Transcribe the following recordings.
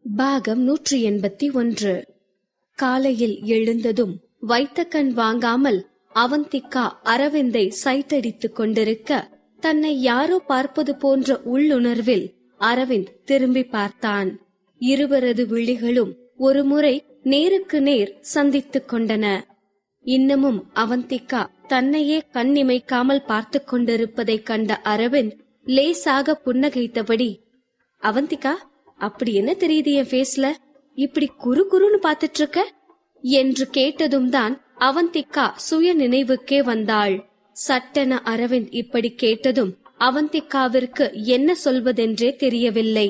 பாகம் 181. காலையில் எழுந்ததும் வைத்த கண் வாங்காமல் அவந்திகா அரவிந்தை சைட்டடித்துக் கொண்டிருக்க, தன்னை யாரோ பார்ப்பது போன்ற உள்ளுணர்வில் அரவிந்த் திரும்பி பார்த்தான். இருவரது விழிகளும் ஒருமுறை நேருக்கு நேர் சந்தித்துக் கொண்டன. இன்னமும் அவந்திகா தன்னையே கண்ணிமைக்காமல் பார்த்து கொண்டிருப்பதை கண்ட அரவிந்த் லேசாக புன்னகைத்தபடி, அவந்திகா, அப்படி என்ன தெரியுது என் ஃபேஸ்ல? இப்படி குறு குறுன்னு பாத்துட்டு இருக்க என்று கேட்டதும் தான் அவந்திகா சுய நினைவுக்கே வந்தாள். சட்டென அரவிந்த் இப்படி கேட்டதும் அவந்திகாவிற்கு என்ன சொல்வதென்றே தெரியவில்லை.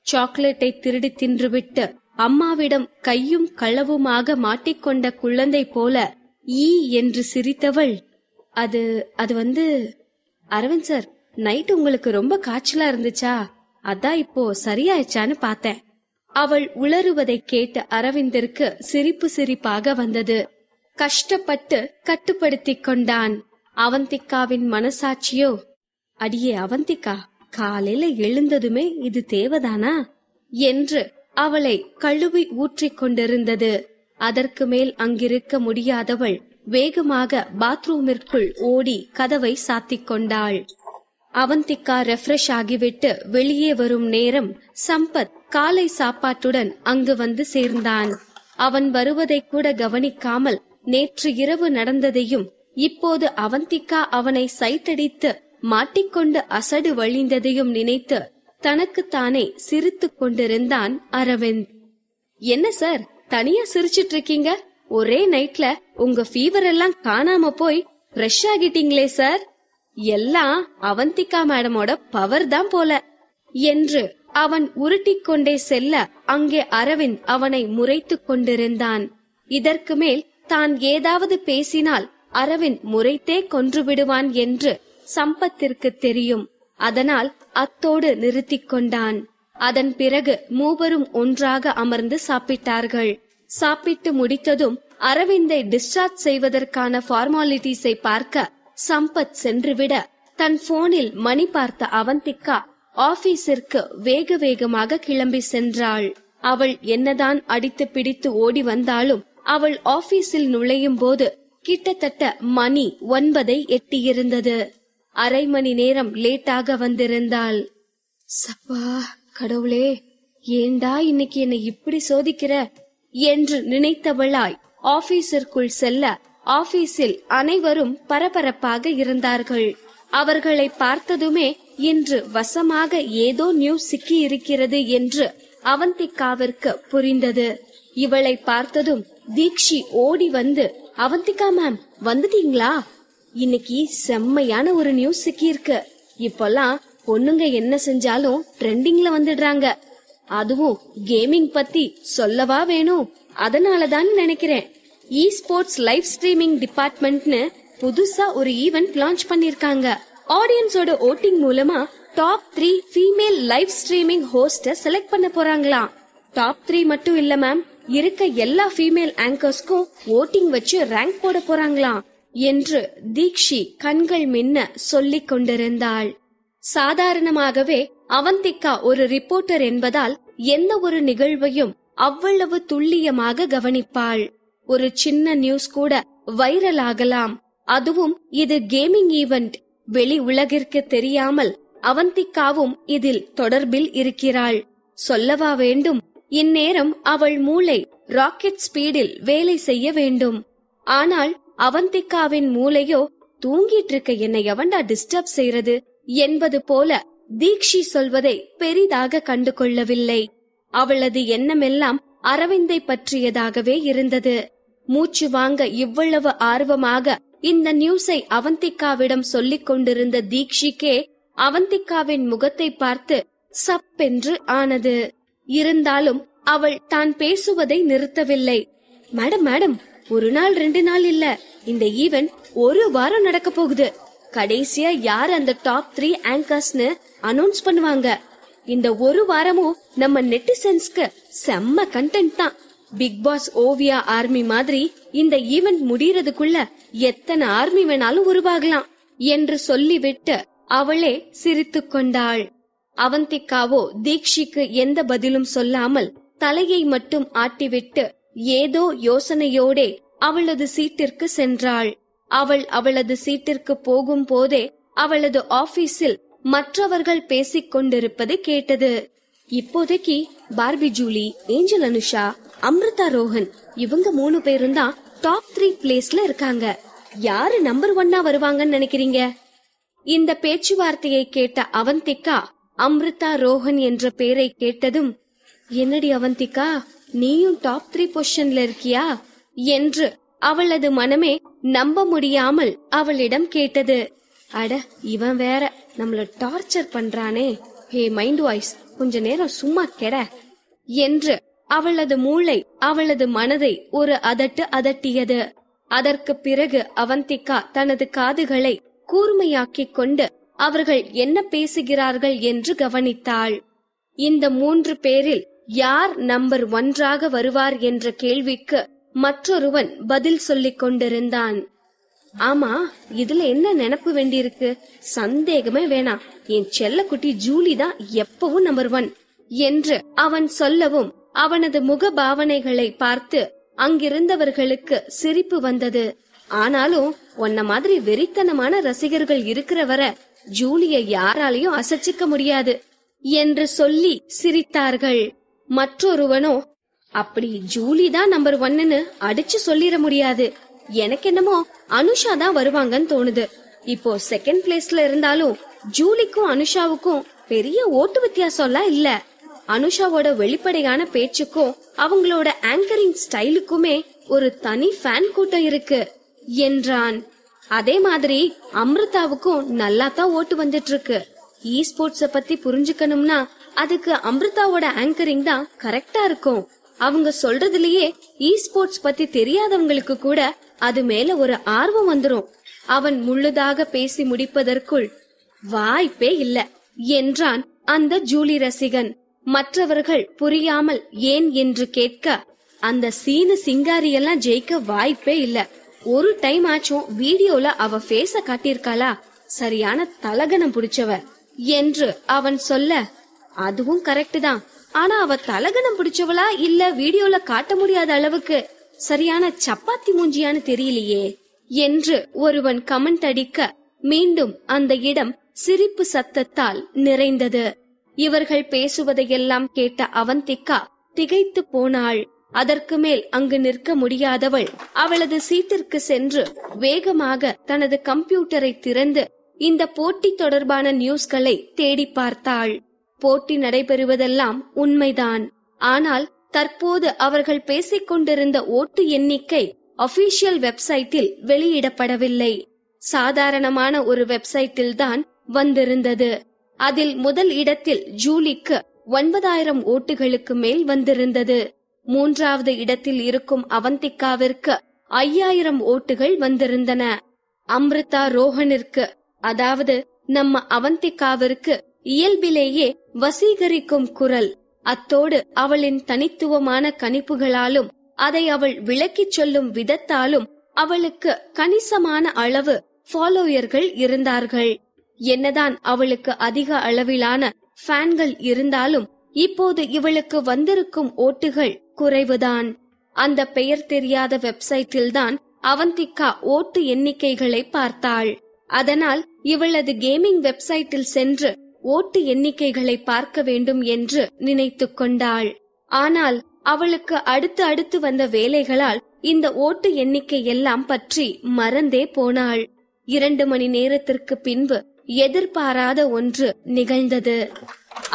சாக்லேட்டை திருடி தின்றுவிட்டு அம்மாவிடம் கையும் களவுமாக மாட்டிக்கொண்ட குழந்தை போல ஈ என்று சிரித்தவள், அது வந்து அரவிந்த் சார், நைட் உங்களுக்கு ரொம்ப காய்ச்சலா இருந்துச்சா? அதான் இப்போ சரியாயிச்சான்னு பார்த்தேன். அவள் உளறுவதை கேட்ட அரவிந்திற்கு சிரிப்பாக வந்தது. கஷ்டப்பட்டு கட்டுப்படுத்திக் கொண்டான். அவந்திகாவின் மனசாட்சியோ, அடியே அவந்திகா, காலையில எழுந்ததுமே இது தேவதானா என்று அவளை கழுவி ஊற்றிக் கொண்டிருந்தது. அதற்கு மேல் அங்கிருக்க முடியாதவள் வேகமாக பாத்ரூமிற்குள் ஓடி கதவை சாத்திக் கொண்டாள். அவந்திகா ரெஃப்ரெஷ் ஆகிவிட்டு வெளியே வரும் நேரம் சம்பத் காலை சாப்பாட்டுடன் அங்கு வந்து சேர்ந்தான். அவன் வருவதை கூட கவனிக்காமல் நேற்று இரவு நடந்ததையும் இப்போது அவந்திகா அவனை சைட்டடித்து மாட்டிக்கொண்டு அசடு வழிந்ததையும் நினைத்து தனக்குத்தானே சிரித்துக் கொண்டிருந்தான் அரவிந்த். என்ன சார், தனியா சிரிச்சிட்டு இருக்கீங்க? ஒரே நைட்ல உங்க ஃபீவர் எல்லாம் காணாம போய் ஃப்ரெஷ் ஆகிட்டீங்களே சார். எல்லாம் அவந்திகா மேடமோட பவர் தான் போல என்று அவன் உருட்டிக் கொண்டே செல்ல, அங்கே அரவிந்த் அவனை முறைத்துக் கொண்டிருந்தான். இதற்கு மேல் தான் ஏதாவது பேசினால் அரவிந்த் முறைத்தே கொன்று விடுவான் என்று சம்பத்திற்கு தெரியும். அதனால் அத்தோடு நிறுத்திக் கொண்டான். அதன் பிறகு மூவரும் ஒன்றாக அமர்ந்து சாப்பிட்டார்கள். சாப்பிட்டு முடித்ததும் அரவிந்தை டிஸ்சார்ஜ் செய்வதற்கான ஃபார்மாலிட்டிஸை பார்க்க சம்பத் சென்றுவிட, தன் போனில் மணி பார்த்த அவந்திகா ஆபீஸிற்கு வேக வேகமாக கிளம்பி சென்றாள். அவள் என்னதான் அடித்து பிடித்து ஓடி வந்தாலும் அவள் ஆபீஸில் நுழையும் போது கிட்டத்தட்ட மணி 9 எட்டியிருந்தது. அரை மணி நேரம் லேட்டாக வந்திருந்தாள். சப்பா கடவுளே, ஏண்டா இன்னைக்கு என்னை இப்படி சோதிக்கிற என்று நினைத்தவளாய் ஆபீஸிற்குள் செல்ல, ஆபீஸில் அனைவரும் பரபரப்பாக இருந்தார்கள். அவர்களை பார்த்ததுமே இன்று வசமாக ஏதோ நியூஸ் சிக்கி இருக்கிறது என்று அவந்திகாவிற்கு புரிந்தது. இவளை பார்த்ததும் தீக்ஷி ஓடி வந்து, அவந்திகா மேம் வந்துட்டீங்களா? இன்னைக்கு செம்மையான ஒரு நியூஸ் சிக்கி இருக்கு. இப்பெல்லாம் பொண்ணுங்க என்ன செஞ்சாலும் ட்ரெண்டிங்ல வந்துடுறாங்க. அதுவும் கேமிங் பத்தி சொல்லவா வேணும்? அதனாலதான் நினைக்கிறேன், இ ஸ்போர்ட்ஸ் லைவ் ஸ்ட்ரீமிங் டிபார்ட்மெண்ட்னு புதுசா ஒரு ஈவென்ட் லான்ச் பண்ணிருக்காங்க. ஆடியன்ஸோட ஓட்டிங் மூலமா டாப் 3 ஃபீமேல் லைவ் ஸ்ட்ரீமிங் ஹோஸ்ட செலக்ட் பண்ண போறாங்களாம். டாப் 3 மட்டும் இல்ல மேம், இருக்க எல்லா ஃபீமேல் ஆங்கர்ஸ்க்கும் ஓட்டிங் வச்சு ரேங்க் போட போறாங்களாம் என்று தீக்ஷி கண்கள் மின்ன சொல்லிக் கொண்டிருந்தாள். சாதாரணமாகவே அவந்திகா ஒரு ரிப்போர்ட்டர் என்பதால் எந்த ஒரு நிகழ்வையும் அவ்வளவு துல்லியமாக கவனிப்பாள். ஒரு சின்ன நியூஸ் கூட வைரல் ஆகலாம். அதுவும் இது கேமிங் ஈவென்ட். வெளி உலகிற்கு தெரியாமல் அவந்திகாவும் இதில் தொடர்பில் இருக்கிறாள். சொல்லவா வேண்டும், இந்நேரம் அவள் மூளை ராக்கெட் ஸ்பீடில் வேலை செய்ய வேண்டும். ஆனால் அவந்திகாவின் மூளையோ, தூங்கிட்டு இருக்க என்னை எவன்டா டிஸ்டர்ப் செய்யறது என்பது போல தீக்ஷி சொல்வதை பெரிதாக கண்டு கொள்ளவில்லை. அவளது எண்ணமெல்லாம் அரவிந்தை பற்றியதாகவே இருந்தது. மூச்சு வாங்க இவ்வளவு ஆர்வமாக இந்த நியூஸை அவந்திகாவிடம் சொல்லிக் கொண்டிருந்த தீக்ஷிக்கே அவந்திகாவின் முகத்தை பார்த்து சப்பென்று ஆனது. இருந்தாலும் அவள் தான் பேசுவதை நிறுத்தவில்லை. மேடம், ஒரு நாள் 2 நாள் இல்ல, இந்த ஈவென்ட் 1 வாரம் நடக்க போகுது. கடைசியா யார் அந்த டாப் 3 ஆங்கர்ஸ்னு அனௌன்ஸ் பண்ணுவாங்க. இந்த 1 வாரமும் நம்ம நெட்டிசன்ஸ்க்கு செம்ம கண்டென்ட் தான். பிக் பாஸ் ஓவியா ஆர்மி மாதிரி இந்த ஈவென்ட் முடியறதுக்குள்ள எத்தனை ஆர்மி வேணாலும் உருவாகலாம் என்று சொல்லிவிட்டு அவளே சிரித்துக் கொண்டாள். அவந்திகாவோ தீக்ஷிக்கு எந்த பதிலும் சொல்லாமல் தலையை மட்டும் ஆட்டிவிட்டு ஏதோ யோசனையோடே அவளது சீட்டிற்கு சென்றாள். அவளது சீட்டிற்கு போகும் போதே அவளது ஆபீஸில் மற்றவர்கள் பேசிக் கொண்டிருப்பது கேட்டது. இப்போதைக்கு Barbie Julie, angel Anusha, Amrita Rohan இவங்க 3 பேரும் தான் டாப் 3 பிளேஸ்ல இருக்காங்க. யாரு நம்பர் 1 வருவாங்கன்னு நினைக்கிறீங்க? இந்த பேச்சுவார்த்தையை கேட்ட அவந்திகா அம்ரிதா ரோஹன் என்ற பேரை கேட்டதும், என்னடி அவந்திகா, நீயும் டாப் 3 பொசிஷன்ல இருக்கியா என்று அவளது மனமே நம்ப முடியாமல் அவளிடம் கேட்டது. அட, இவன் வேற நம்மள டார்ச்சர் பண்றானே. ஹே மைண்ட் வாய்ஸ், கொஞ்ச நேரம் சும்மா கெட என்று அவளது மூளை அவளது மனதை ஒரு அதட்டு அதட்டியது. அதற்கு பிறகு அவந்திகா தனது காதுகளை கூர்மையாக்கிக் கொண்டு அவர்கள் என்ன பேசுகிறார்கள் என்று கவனித்தாள். இந்த 3 பேரில் யார் நம்பர் 1 வருவார் என்ற கேள்விக்கு மற்றொருவன் பதில் சொல்லிக் கொண்டிருந்தான். ஆமா, இதுல என்ன நினைப்பு வேண்டியிருக்கு? சந்தேகமே வேணாம், என் செல்ல குட்டி ஜூலி தான் எப்பவும் நம்பர் 1 என்று அவன் சொல்லவும் அவனது முக பாவனைகளை பார்த்து அங்கிருந்தவர்களுக்கு சிரிப்பு வந்தது. ஆனாலும் உன்ன மாதிரி வெறித்தனமான ரசிகர்கள் இருக்கிற வர ஜூலிய யாராலையும் அசைச்சிக்க முடியாது என்று சொல்லி சிரித்தார்கள். மற்றொருவனோ, அப்படி ஜூலி தான் நம்பர் 1ன்னு அடிச்சு சொல்லிட முடியாது, எனக்கு என்னமோ அனுஷா தான் வருவாங்கன்னு தோணுது. இப்போ செகண்ட் பிளேஸ்ல இருந்தாலும் ஜூலிக்கும் அனுஷாவுக்கும் பெரிய ஓட்டு வித்தியாசம்லாம் இல்ல. அனுஷாவோட வெளிப்படையான பேச்சுக்கும் அவங்களோட ஆங்கரிங் ஸ்டைலுக்குமே ஒரு தனி ஃபேன் கூட்டம் இருக்கு என்றான். அதே மாதிரி அம்ரிதாவுக்கும் நல்லா தான் ஓட்டு வந்துட்டு இருக்கு. இ ஸ்போர்ட்ஸ பத்தி புரிஞ்சுக்கணும்னா அதுக்கு அம்ரிதாவோட ஆங்கரிங் தான் கரெக்டா இருக்கும். அவங்க சொல்றதுலயே இ ஸ்போர்ட்ஸ் பத்தி தெரியாதவங்களுக்கு கூட அது மேல ஒரு ஆர்வம் வந்துரும். அவன் முழுதாக பேசி முடிப்பதற்குள் வாய்ப்பே இல்ல என்றான் அந்த ஜூலி ரசிகன். மற்றவர்கள் புரியாமல் ஏன் என்று கேட்க, அந்த சீனு சிங்காரி எல்லாம் ஜெயிக்க வாய்ப்பே இல்ல. ஒரு டைம் ஆச்சும் வீடியோல அவ ஃபேஸ காட்டியிருக்காளா? சரியான தலகணம் புடிச்சவ என்று அவன் சொல்ல, அதுவும் கரெக்ட் தான். ஆனா அவ தலகணம் பிடிச்சவளா இல்ல வீடியோல காட்ட முடியாத அளவுக்கு சரியான சப்பாத்தி மூஞ்சியான்னு தெரியலையே என்று ஒருவன் கமெண்ட் அடிக்க, மீண்டும் அந்த இடம் சிரிப்பு சத்தத்தால் நிறைந்தது. இவர்கள் பேசுவதையெல்லாம் கேட்ட அவந்திகா திகைத்து போனாள். அதற்கு மேல் அங்கு நிற்க முடியாதவள் அவளது சீட்டிற்கு சென்று வேகமாக தனது கம்ப்யூட்டரை திறந்து இந்த போட்டி தொடர்பான நியூஸ்களை தேடி பார்த்தாள். போட்டி நடைபெறுவதெல்லாம் உண்மைதான். ஆனால் தற்போது அவர்கள் பேசிக் கொண்டிருந்த ஓட்டு எண்ணிக்கை அபிஷியல் வெப்சைட்டில் வெளியிடப்படவில்லை. சாதாரணமான ஒரு வெப்சைட்டில் தான் வந்திருந்தது. அதில் முதல் இடத்தில் ஜூலிக்கு 9000 ஓட்டுகளுக்கு மேல் வந்திருந்தது. 3வது இடத்தில் இருக்கும் அவந்திகாவிற்கு 5000 ஓட்டுகள் வந்திருந்தன. அம்ரிதா ரோஹனிற்கு, அதாவது நம்ம அவந்திகாவிற்கு இயல்பிலேயே வசீகரிக்கும் குரல், அத்தோடு அவளின் தனித்துவமான கணிப்புகளாலும் அதை அவள் விளக்கிச் சொல்லும் விதத்தாலும் அவளுக்கு கணிசமான அளவு ஃபாலோயர்கள் இருந்தார்கள். என்னதான் அவளுக்கு அதிக அளவிலான ஃபேன்கள் இருந்தாலும் இப்போது இவளுக்கு வந்திருக்கும் ஓட்டுகள் குறைவுதான். அந்த பெயர் தெரியாத வெப்சைட்டில் தான் அவந்திகா ஓட்டு எண்ணிக்கைகளை பார்த்தாள். அதனால் இவளது கேமிங் வெப்சைட்டில் சென்று ஓட்டு எண்ணிக்கைகளை பார்க்க வேண்டும் என்று நினைத்து கொண்டாள். ஆனால் அவளுக்கு அடுத்து வந்த வேலைகளால் இந்த ஓட்டு எண்ணிக்கை எல்லாம் பற்றி மறந்தே போனாள். 2 மணி நேரத்திற்கு பின்பு எதிர்பாராத ஒன்று நிகழ்ந்தது.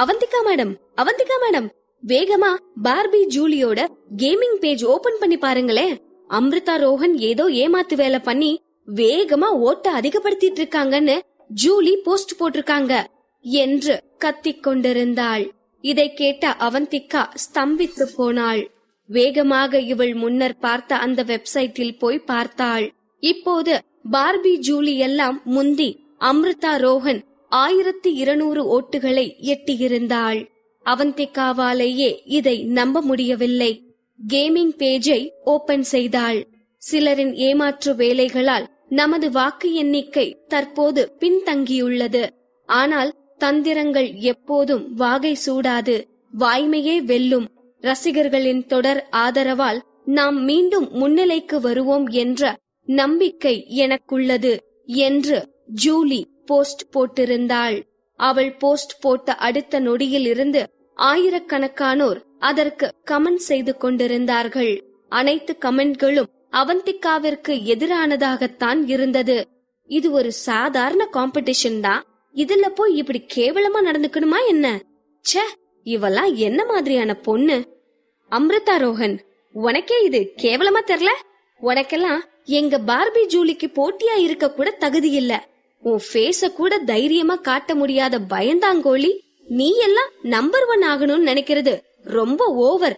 அவந்திகா மேடம், வேகமா பார்பி ஜூலியோட கேமிங் பேஜ் ஓபன் பண்ணி பாருங்களேன். அம்ரிதா ரோஹன் ஏதோ ஏமாத்து வேலை பண்ணி வேகமா ஓட்ட அதிகப்படுத்திட்டு இருக்காங்கன்னு ஜூலி போஸ்ட் போட்டிருக்காங்க என்று கத்திக் கொண்டிருந்தாள். இதை கேட்ட அவந்திகா ஸ்தம்பித்து போனாள். வேகமாக இவள் முன்னர் பார்த்த அந்த வெப்சைட்டில் போய் பார்த்தாள். இப்போது பார்பி ஜூலி எல்லாம் முந்தி அம்ரிதா ரோஹன் 1200 ஓட்டுகளை எட்டியிருந்தாள். அவந்திகாவாலேயே இதை நம்ப முடியவில்லை. கேமிங் பேஜை ஓபன் செய்தாள். சிலரின் ஏமாற்று வேலைகளால் நமது வாக்கு எண்ணிக்கை தற்போது பின்தங்கியுள்ளது. ஆனால் தந்திரங்கள் எப்போதும் வாகை சூடாது, வாய்மையே வெல்லும் ரசிகர்களின் தொடர் ஆதரவால் நாம் மீண்டும் முன்னிலைக்கு வருவோம் என்ற நம்பிக்கை எனக்குள்ளது என்று ஜூலி போஸ்ட் போட்டிருந்தாள். அவள் போஸ்ட் போட்ட அடுத்த நொடியில் இருந்து ஆயிரக்கணக்கானோர் அதற்கு கமெண்ட் செய்து கொண்டிருந்தார்கள். அனைத்து கமெண்ட்களும் அவந்திகாவிற்கு எதிரானதாகத்தான் இருந்தது. இது ஒரு சாதாரண காம்படிஷன் தான், இதுல போய் இப்படி கேவலமா நடந்துக்கணுமா என்ன? ச்சே, இவெல்லாம் என்ன மாதிரியான பொண்ணு? அம்ரிதா ரோஹன், உனக்கே இது கேவலமா தெரியல? உனக்கெல்லாம் எங்க பார்பி ஜூலிக்கு போட்டியா இருக்க கூட தகுதி இல்ல. உன் ஃபேஸ கூட தைரியமா காட்ட முடியாத பயந்தாங்கோழி, நீ எல்லாம் நம்பர் 1 ஆகணும்னு நினைக்கிறது ரொம்ப ஓவர்.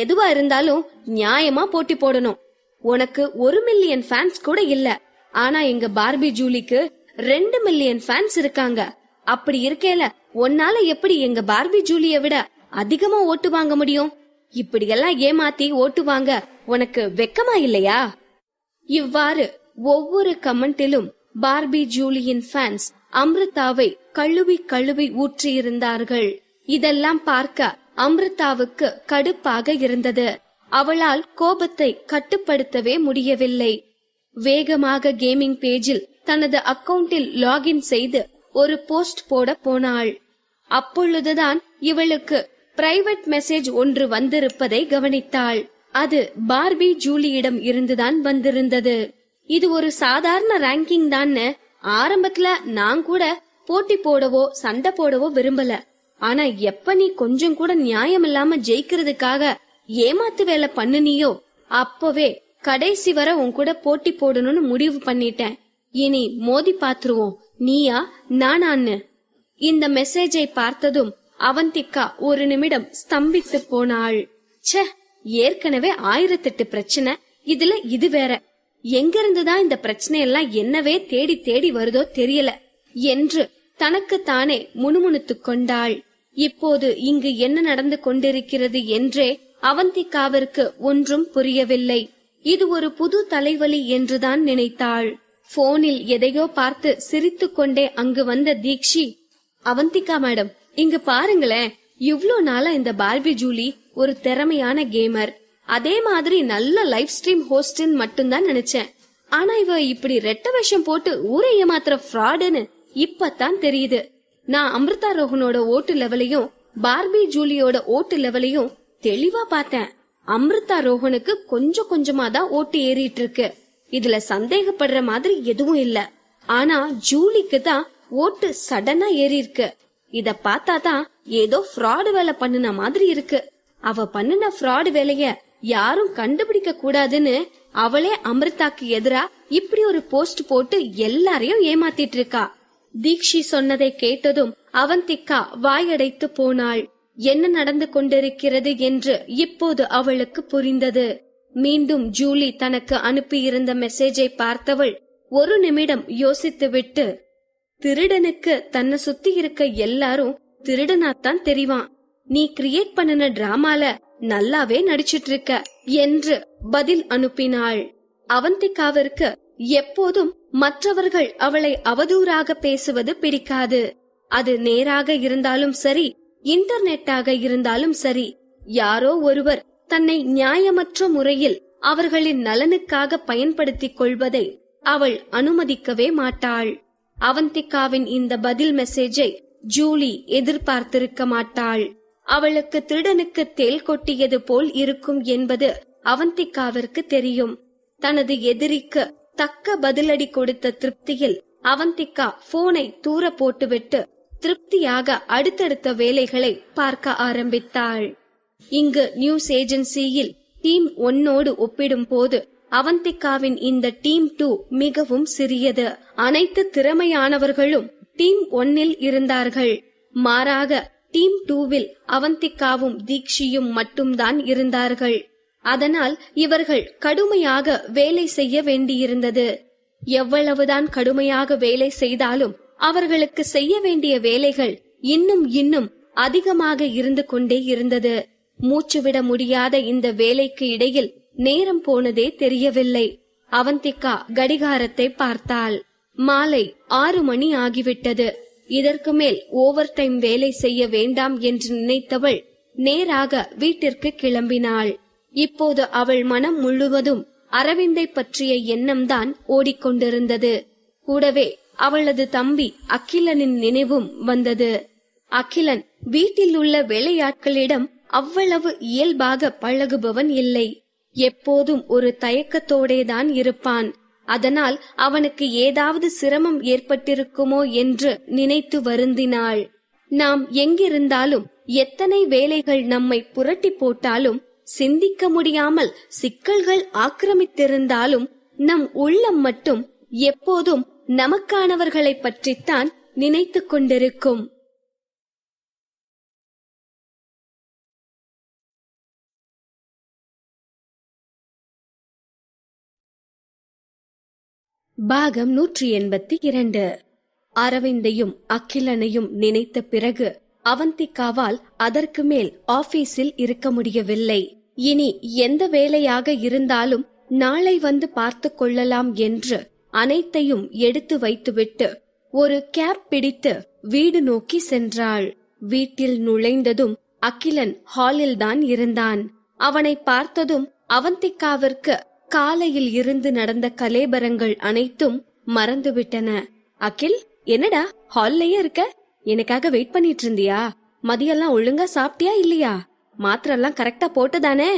எதுவா இருந்தாலும் நியாயமா போட்டி போடணும். உனக்கு 1 மில்லியன் ஃபேன்ஸ் கூட இல்ல, ஆனா எங்க பார்பி ஜூலிக்கு 2 மில்லியன் ஃபேன்ஸ் இருக்காங்க. அப்படி இருக்கேல உன்னால எப்படி எங்க பார்பி ஜூலிய விட அதிகமா ஓட்டு வாங்க முடியும்? இப்படியெல்லாம் ஏமாத்தி ஓட்டு வாங்க உனக்கு வெக்கமா இல்லையா? இவ்வாறு ஒவ்வொரு கமெண்டிலும் பார்பி ஜூலியின் ஃபேன்ஸ் அம்ரிதாவை கழுவி கழுவி ஊற்றியிருந்தார்கள். இதெல்லாம் பார்க்க அம்ரிதாவுக்கு கடுப்பாக இருந்தது. அவளால் கோபத்தை கட்டுப்படுத்தவே முடியவில்லை. வேகமாக கேமிங் பேஜில் தனது அக்கவுண்டில் லாகின் செய்து ஒரு போஸ்ட் போட போனாள். அப்பொழுதுதான் இவளுக்கு பிரைவேட் மெசேஜ் ஒன்று வந்திருப்பதை கவனித்தாள். அது பார்பி ஜூலியிடம் இருந்துதான் வந்திருந்தது. இது ஒரு சாதாரண ரேங்கிங் தான். ஆரம்பத்துல நான் கூட போட்டி போடவோ சண்டை போடவோ விரும்பல. ஆனா எப்ப நீ கொஞ்சம் கூட நியாயம் இல்லாம ஜெயிக்கிறதுக்காக ஏமாத்து வேலை பண்ணுனியோ அப்பவே கடைசி வரை உன் கூட போட்டி போடணும்னு முடிவு பண்ணிட்டேன். இனி மோதி பாத்துருவோம், நீயா நானான்னு. இந்த மெசேஜை பார்த்ததும் அவந்திகா ஒரு நிமிடம் ஸ்தம்பித்து போனாள். ச்சே, ஏற்கனவே 1008 பிரச்சனை, இதுல இது வேற. எங்கிருந்துதான் இந்த பிரச்சனை எல்லாம் என்னவே தேடி தேடி வருதோ தெரியல என்று தனக்கு தானே முணுமுணுத்துக் கொண்டாள். இப்போது இங்கு என்ன நடந்து கொண்டிருக்கிறது என்றே அவந்திகாவிற்கு ஒன்றும் புரியவில்லை. இது ஒரு புது தலைவலி என்றுதான் நினைத்தாள். போனில் எதையோ பார்த்து சிரித்து கொண்டே அங்கு வந்த தீக்ஷி, அவந்திகா மேடம், இங்க பாருங்களேன், இவ்ளோ நாளா இந்த பார்பி ஜூலி ஒரு திறமையான கேமர், அதே மாதிரி நல்ல லைவ் ஸ்ட்ரீம் ஹோஸ்ட்னு மட்டும்தான் நினைச்சேன். ஆனா இவ இப்படி ரெட்ட வேஷம் போட்டு ஊரை ஏமாத்துற ஃப்ராடுன்னு இப்பதான் தெரியுது. நான் அம்ரிதா ரோஹனோட ஓட்டு லெவலையும் பார்பி ஜூலியோட ஓட்டு லெவலையும் தெளிவா பார்த்தேன். அம்ரிதா ரோஹனுக்கு கொஞ்சம் கொஞ்சமா தான் ஓட்டு ஏறிட்டு இருக்கு. இதுல சந்தேகப்படுற மாதிரி எதுவும் இல்ல. ஆனா ஜூலிக்கு தான் ஓட்டு சடனா ஏறி இருக்கு. இத பார்த்தாதான் ஏதோ ஃப்ராடு வேலை பண்ணுன மாதிரி இருக்கு. அவ பண்ணுன ஃப்ராடு வேலைய யாரும் கண்டுபிடிக்க கூடாதுன்னு அவளே அம்ரிதாக்கு எதிரா இப்படி ஒரு போஸ்ட் போட்டு எல்லாரையும் ஏமாத்திட்டு இருக்கா. தீக்ஷி சொன்னதை கேட்டதும் அவந்திகா வாயடைத்து போனாள். என்ன நடந்து கொண்டிருக்கிறது என்று இப்போது அவளுக்கு புரிந்தது. மீண்டும் ஜூலி தனக்கு அனுப்பியிருந்த மெசேஜை பார்த்தவள் ஒரு நிமிடம் யோசித்துவிட்டு, திருடனுக்கு தன்னை சுத்தி இருக்க எல்லாரும் திருடனாத்தான் தெரிவான், நீ கிரியேட் பண்ணின டிராமால நல்லாவே நடிச்சிட்டு இருக்க என்று பதில் அனுப்பினாள். அவந்திகாவிற்கு எப்போதும் மற்றவர்கள் அவளை அவதூறாக பேசுவது பிடிக்காது. அது நேராக இருந்தாலும் சரி, இன்டர்நெட்டாக இருந்தாலும் சரி, யாரோ ஒருவர் தன்னை நியாயமற்ற முறையில் அவர்களின் நலனுக்காக பயன்படுத்திக் கொள்வதை அவள் அனுமதிக்கவே மாட்டாள். அவந்திகாவின் இந்த பதில் மெசேஜை ஜூலி எதிர்பார்த்திருக்க மாட்டாள். அவளுக்கு திருடனுக்கு தேள் கொட்டியது போல் இருக்கும் என்பது அவந்திகாவிற்கு தெரியும். தனது எதிரிக்கு தக்க பதிலடி கொடுத்த திருப்தியில் அவந்திகா போனை தூர போட்டுவிட்டு திருப்தியாக அடுத்தடுத்த வேலைகளை பார்க்க ஆரம்பித்தாள். இங்கு நியூஸ் ஏஜென்சியில் டீம் 1 ஒப்பிடும் போது அவந்திகாவின் இந்த டீம் 2 மிகவும் சிறியது. அனைத்து திறமையானவர்களும் டீம் 1 இருந்தார்கள். மாறாக டீம் 2 அவந்திகாவும் தீக்ஷியும் மட்டும்தான் இருந்தார்கள். அதனால் இவர்கள் கடுமையாக வேலை செய்ய வேண்டியிருந்தது. எவ்வளவுதான் கடுமையாக வேலை செய்தாலும் அவர்களுக்கு செய்ய வேண்டிய வேலைகள் இன்னும் அதிகமாக இருந்து கொண்டே இருந்தது. மூச்சுவிட முடியாத இந்த வேலைக்கு இடையில் நேரம் போனதே தெரியவில்லை. அவந்திகா கடிகாரத்தை பார்த்தாள். மாலை 6 மணி ஆகிவிட்டது. இதற்கு மேல் ஓவர் டைம் வேலை செய்ய வேண்டாம் என்று நினைத்தவள் நேராக வீட்டிற்கு கிளம்பினாள். இப்போது அவள் மனம் முழுவதும் அரவிந்தை பற்றிய எண்ணம்தான் ஓடிக்கொண்டிருந்தது. கூடவே அவளது தம்பி அகிலனின் நினைவும் வந்தது. அகிலன் வீட்டில் உள்ள வேலையாட்களிடம் அவ்வளவு இயல்பாக பழகுபவன் இல்லை. எப்போதும் ஒரு தயக்கத்தோடேதான் இருப்பான். அதனால் அவனுக்கு ஏதாவது சிரமம் ஏற்பட்டிருக்குமோ என்று நினைத்து வருந்தினாள். நாம் எங்கிருந்தாலும் எத்தனை வேலைகள் நம்மை புரட்டி போட்டாலும், சிந்திக்க முடியாமல் சிக்கல்கள் ஆக்கிரமித்திருந்தாலும், நம் உள்ளம் மட்டும் எப்போதும் நமக்கானவர்களை பற்றித்தான் நினைத்து கொண்டிருக்கும். பாகம் 182. அரவிந்தையும் அகிலனையும் நினைத்த பிறகு அவந்திகாவால் அதற்கு மேல் ஆபீஸில் இருக்க முடியவில்லை. இனி எந்த வேலையாக இருந்தாலும் நாளை வந்து பார்த்து கொள்ளலாம் என்று அனைத்தையும் எடுத்து வைத்துவிட்டு ஒரு கேப் பிடித்து வீடு நோக்கி சென்றாள். வீட்டில் நுழைந்ததும் அகிலன் ஹாலில் தான் இருந்தான். அவனை பார்த்ததும் அவந்திகாவிற்கு காலையில் இருந்து நடந்த கலேபரங்கள் அனைத்தும் மறந்துவிட்டன. அகில், என்னடா ஹால்லயே இருக்க? எனக்காக வெயிட் பண்ணிட்டு இருந்தியா? மதியெல்லாம் ஒழுங்கா சாப்பிட்டியா இல்லையா? மாத்திரெல்லாம் கரெக்டா போட்டுதானே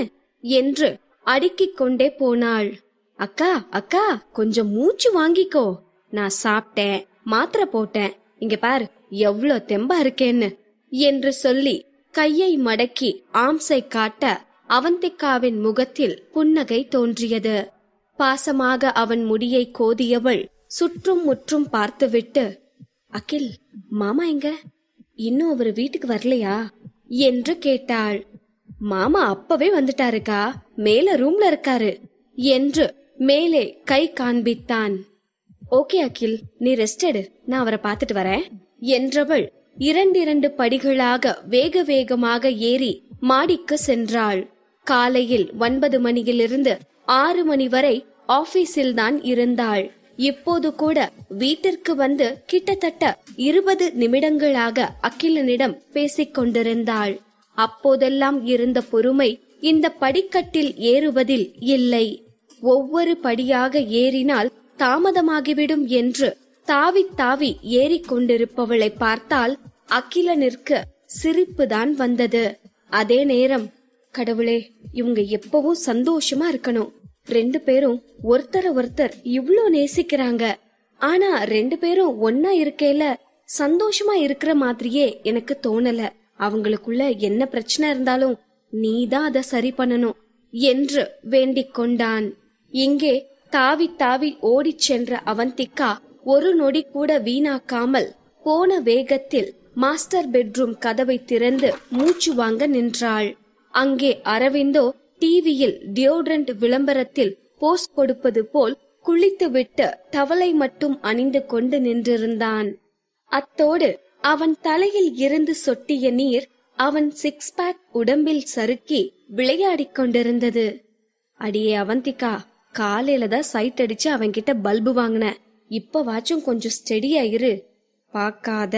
என்று அடுக்கிக் கொண்டே போனாள். அக்கா அக்கா, கொஞ்சம் மூச்சு வாங்கிக்கோ. நான் சாப்பிட்டேன், மாத்திரை போட்டேன், இங்க பாரு எவ்ளோ தெம்பா இருக்கேன்னு என்று சொல்லி கையை மடக்கி ஆம்சை காட்ட அவந்திகாவின் முகத்தில் புன்னகை தோன்றியது. பாசமாக அவன் முடியை கோதியவள் சுற்றும் முற்றும் பார்த்துவிட்டு, அகில், மாமா எங்க? இன்னும் அவரு வீட்டுக்கு வரலையா என்று கேட்டாள். மாமா அப்பவே வந்துட்டாருக்கா, மேல ரூம்ல இருக்காரு என்று மேலே கை காண்பித்தான். ஓகே அகில், நீ ரெஸ்ட் எடு, நான் அவரை பார்த்துட்டு வரேன் என்றவள் 2 படிகளாக வேக வேகமாக ஏறி மாடிக்கு சென்றாள். காலையில் 9 மணியிலிருந்து 6 மணி வரை ஆபீஸில் தான் இருந்தாள். இப்போது கூட வீட்டிற்கு வந்து கிட்டத்தட்ட 20 நிமிடங்களாக அகிலனிடம் பேசிக் கொண்டிருந்தாள். அப்போதெல்லாம் இருந்த பொறுமை இந்த படிக்கட்டில் ஏறுவதில் இல்லை. ஒவ்வொரு படியாக ஏறினால் தாமதமாகிவிடும் என்று தாவி தாவி ஏறிக்கொண்டிருப்பவளை பார்த்தால் அகிலனிற்கு சிரிப்புதான் வந்தது. அதே நேரம், கடவுளே, இவங்க எப்பவும் சந்தோஷமா இருக்கணும். 2 பேரும் ஒருத்தர ஒருத்தர் இவ்ளோ நேசிக்கிறாங்க. ஆனா 2 பேரும் ஒன்னா இருக்கையில சந்தோஷமா இருக்கிற மாதிரியே எனக்கு தோணல. அவங்களுக்குள்ள என்ன பிரச்சனை இருந்தாலும் நீதான் அத சரி பண்ணணும் என்று வேண்டிக் கொண்டான். இங்கே தாவி தாவி ஓடிச் சென்ற அவந்திகா ஒரு நொடி கூட வீணாக்காமல் போன வேகத்தில் மாஸ்டர் பெட்ரூம் கதவை திறந்து மூச்சு வாங்க நின்றாள். அங்கே அரவிந்தோ டிவியில் டியோட்ரண்ட் விளம்பரத்தில் போஸ்ட் கொடுப்பது போல் குளித்துவிட்டு டவலை மட்டும் அணிந்து கொண்டு நின்றிருந்தான். அத்தோடு அவன் தலையில் இருந்து சொட்டிய நீர் அவன் 6 பேக் உடம்பில் சறுக்கி விளையாடிக் கொண்டிருந்தது. அடியே அவந்திகா, காலையில தான் சைட் அடிச்சு அவன்கிட்ட பல்பு வாங்கின. இப்ப வாச்சும் கொஞ்சம் ஸ்டெடியா இரு. பாக்காத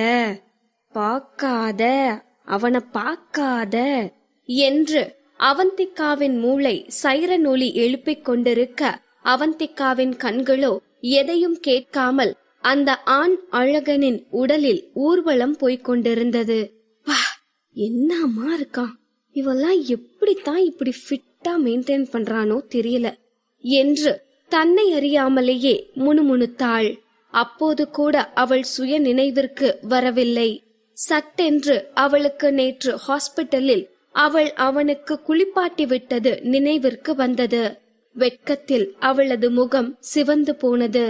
பாக்காத, அவனை பாக்காத என்று அவந்திகாவின் மூளை சைரன் ஒலி எழுப்பிக் கொண்டிருக்க, அவந்திகாவின் கண்களோ எதையும் கேட்காமல் அந்த ஆண் அழகனின் உடலில் ஊர்வலம் போய்க் கொண்டிருந்தது. வா, என்னமா இருக்கான் இவெல்லாம், எப்படித்தான் இப்படி ஃபிட்டா மெயின்டைன் பண்றானோ தெரியல என்று தன்னை அறியாமலேயே முணுமுணுத்தாள். அப்போது கூட அவள் சுய நினைவிற்கு வரவில்லை. சட்டென்று அவளுக்கு நேற்று ஹாஸ்பிட்டலில் அவள் அவனுக்கு குளிப்பாட்டி விட்டது நினைவிற்கு வந்தது. வெட்கத்தில் அவளது முகம் சிவந்து போனது.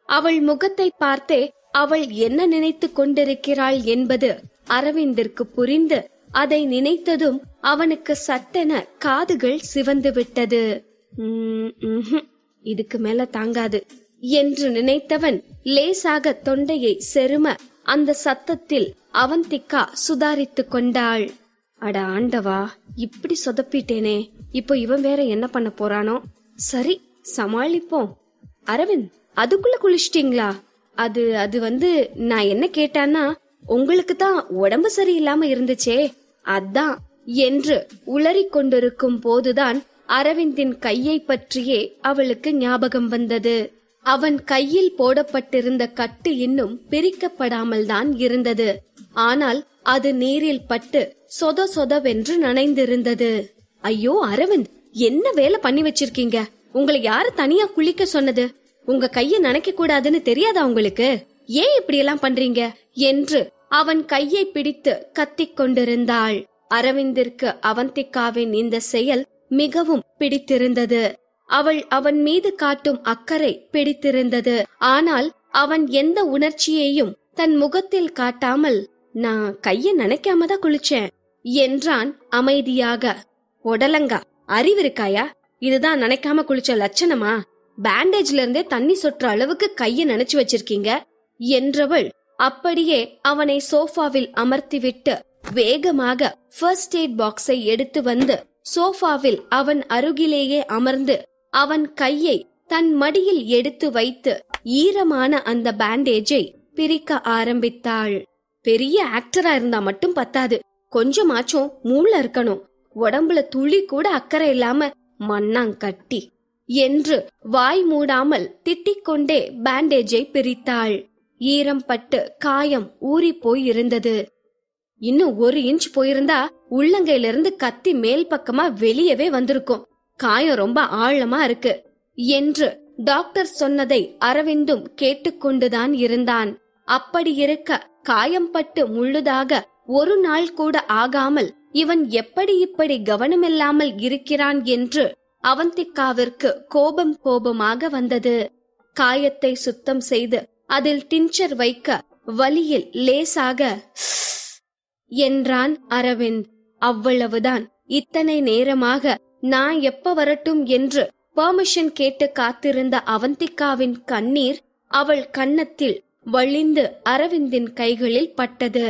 அவள் முகத்தை பார்த்தே அவள் என்ன நினைத்து கொண்டிருக்கிறாள் என்பது அரவிந்திற்கு புரிந்து, அதை நினைத்ததும் அவனுக்கு சட்டென காதுகள் சிவந்து விட்டது. இதுக்கு மேல தாங்காது என்று நினைத்தவன் லேசாக தொண்டையை செரும அந்த சத்தத்தில் அவந்திகா சுதாரித்து கொண்டாள். அட ஆண்டவா, இப்படி சொதப்பிட்டேனே, இப்போ இவன் வேற என்ன பண்ண போறானோ? சரி, சமாளிப்போம். அரவிந்த், அதுக்குள்ள குளிச்சிட்டீங்களா? அது வந்து நான் என்ன கேட்டானா, உங்களுக்கு தான் உடம்பு சரியில்லாம இருந்துச்சே, அதான் என்று உளறிக் கொண்டிருக்கும் போதுதான் அரவிந்தின் கையை பற்றியே அவளுக்கு ஞாபகம் வந்தது. அவன் கையில் போடப்பட்டிருந்த கட்டு இன்னும் பிரிக்கப்படாமல் தான் இருந்தது. ஆனால் அது நீரில் பட்டு சொத சொதவென்று நனைந்திருந்தது. ஐயோ அரவிந்த், என்ன வேலை பண்ணி வச்சிருக்கீங்க? உங்களை யாரு தனியா குளிக்க சொன்னது? உங்க கைய நனைக்க கூடாதுன்னு தெரியாதா உங்களுக்கு? ஏன் இப்படி எல்லாம் பண்றீங்க என்று அவன் கையை பிடித்து கத்திக் கொண்டிருந்தாள். அரவிந்திற்கு அவந்திகாவின் இந்த செயல் மிகவும் பிடித்திருந்தது. அவன் மீது காட்டும் அக்கறை பிடித்திருந்தது. ஆனால் அவன் எந்த உணர்ச்சியையும் தன் முகத்தில் காட்டாமல், நான் கைய நனைக்காம தான் குளிச்சேன் என்றான் அமைதியாக. உடலங்கா, அறிவிருக்காயா? இதுதான் நனைக்காம குளிச்ச லட்சணமா? பேண்டேஜ்ல இருந்தே தண்ணி சொற்ற அளவுக்கு கைய நனைச்சு வச்சிருக்கீங்க என்றவள் அப்படியே அவனை சோஃபாவில் அமர்த்திவிட்டு வேகமாக ஃபர்ஸ்ட் எய்ட் பாக்ஸை எடுத்து வந்து சோஃபாவில் அவன் அருகிலேயே அமர்ந்து அவன் கையை தன் மடியில் எடுத்து வைத்து ஈரமான அந்த பேண்டேஜை பிரிக்க ஆரம்பித்தாள். பெரிய ஆக்டரா இருந்தா மட்டும் பத்தாது, கொஞ்சமாச்சும் மூளை இருக்கணும். உடம்புல துளி கூட அக்கறை இல்லாம மண்ணாங்கட்டி என்று வாய் மூடாமல் திட்டிக் கொண்டே பேண்டேஜை பிரித்தாள். ஈரம் பட்டு காயம் ஊறி போய் இருந்தது. இன்னும் 1 இன்ச் போயிருந்தா உள்ளங்கையிலிருந்து கத்தி மேல் பக்கமா வெளியவே வந்திருக்கும். காயம் ரொம்ப ஆழமா இருக்கு என்று டாக்டர் சொன்னதை அரவிந்தும் கேட்டுக்கொண்டுதான் இருந்தான். அப்படி இருக்க காயம் பட்டு முள்ளுதாக 1 நாள் கூட ஆகாமல் இவன் எப்படி இப்படி கவனமில்லாமல் இருக்கிறான் என்று அவந்திகாவிற்கு கோபமாக வந்தது. காயத்தை சுத்தம் செய்து அதில் டிஞ்சர் வைக்க வலியில் லேசாக என்றான் அரவிந்த். அவ்வளவுதான். இத்தனை நேரமாக நான் எப்ப வரட்டும் என்று பெர்மிஷன் கேட்டு காத்திருந்த அவந்திகாவின் கண்ணீர் அவள் கன்னத்தில் வழிந்து அரவிந்தின் கைகளில் பட்டது.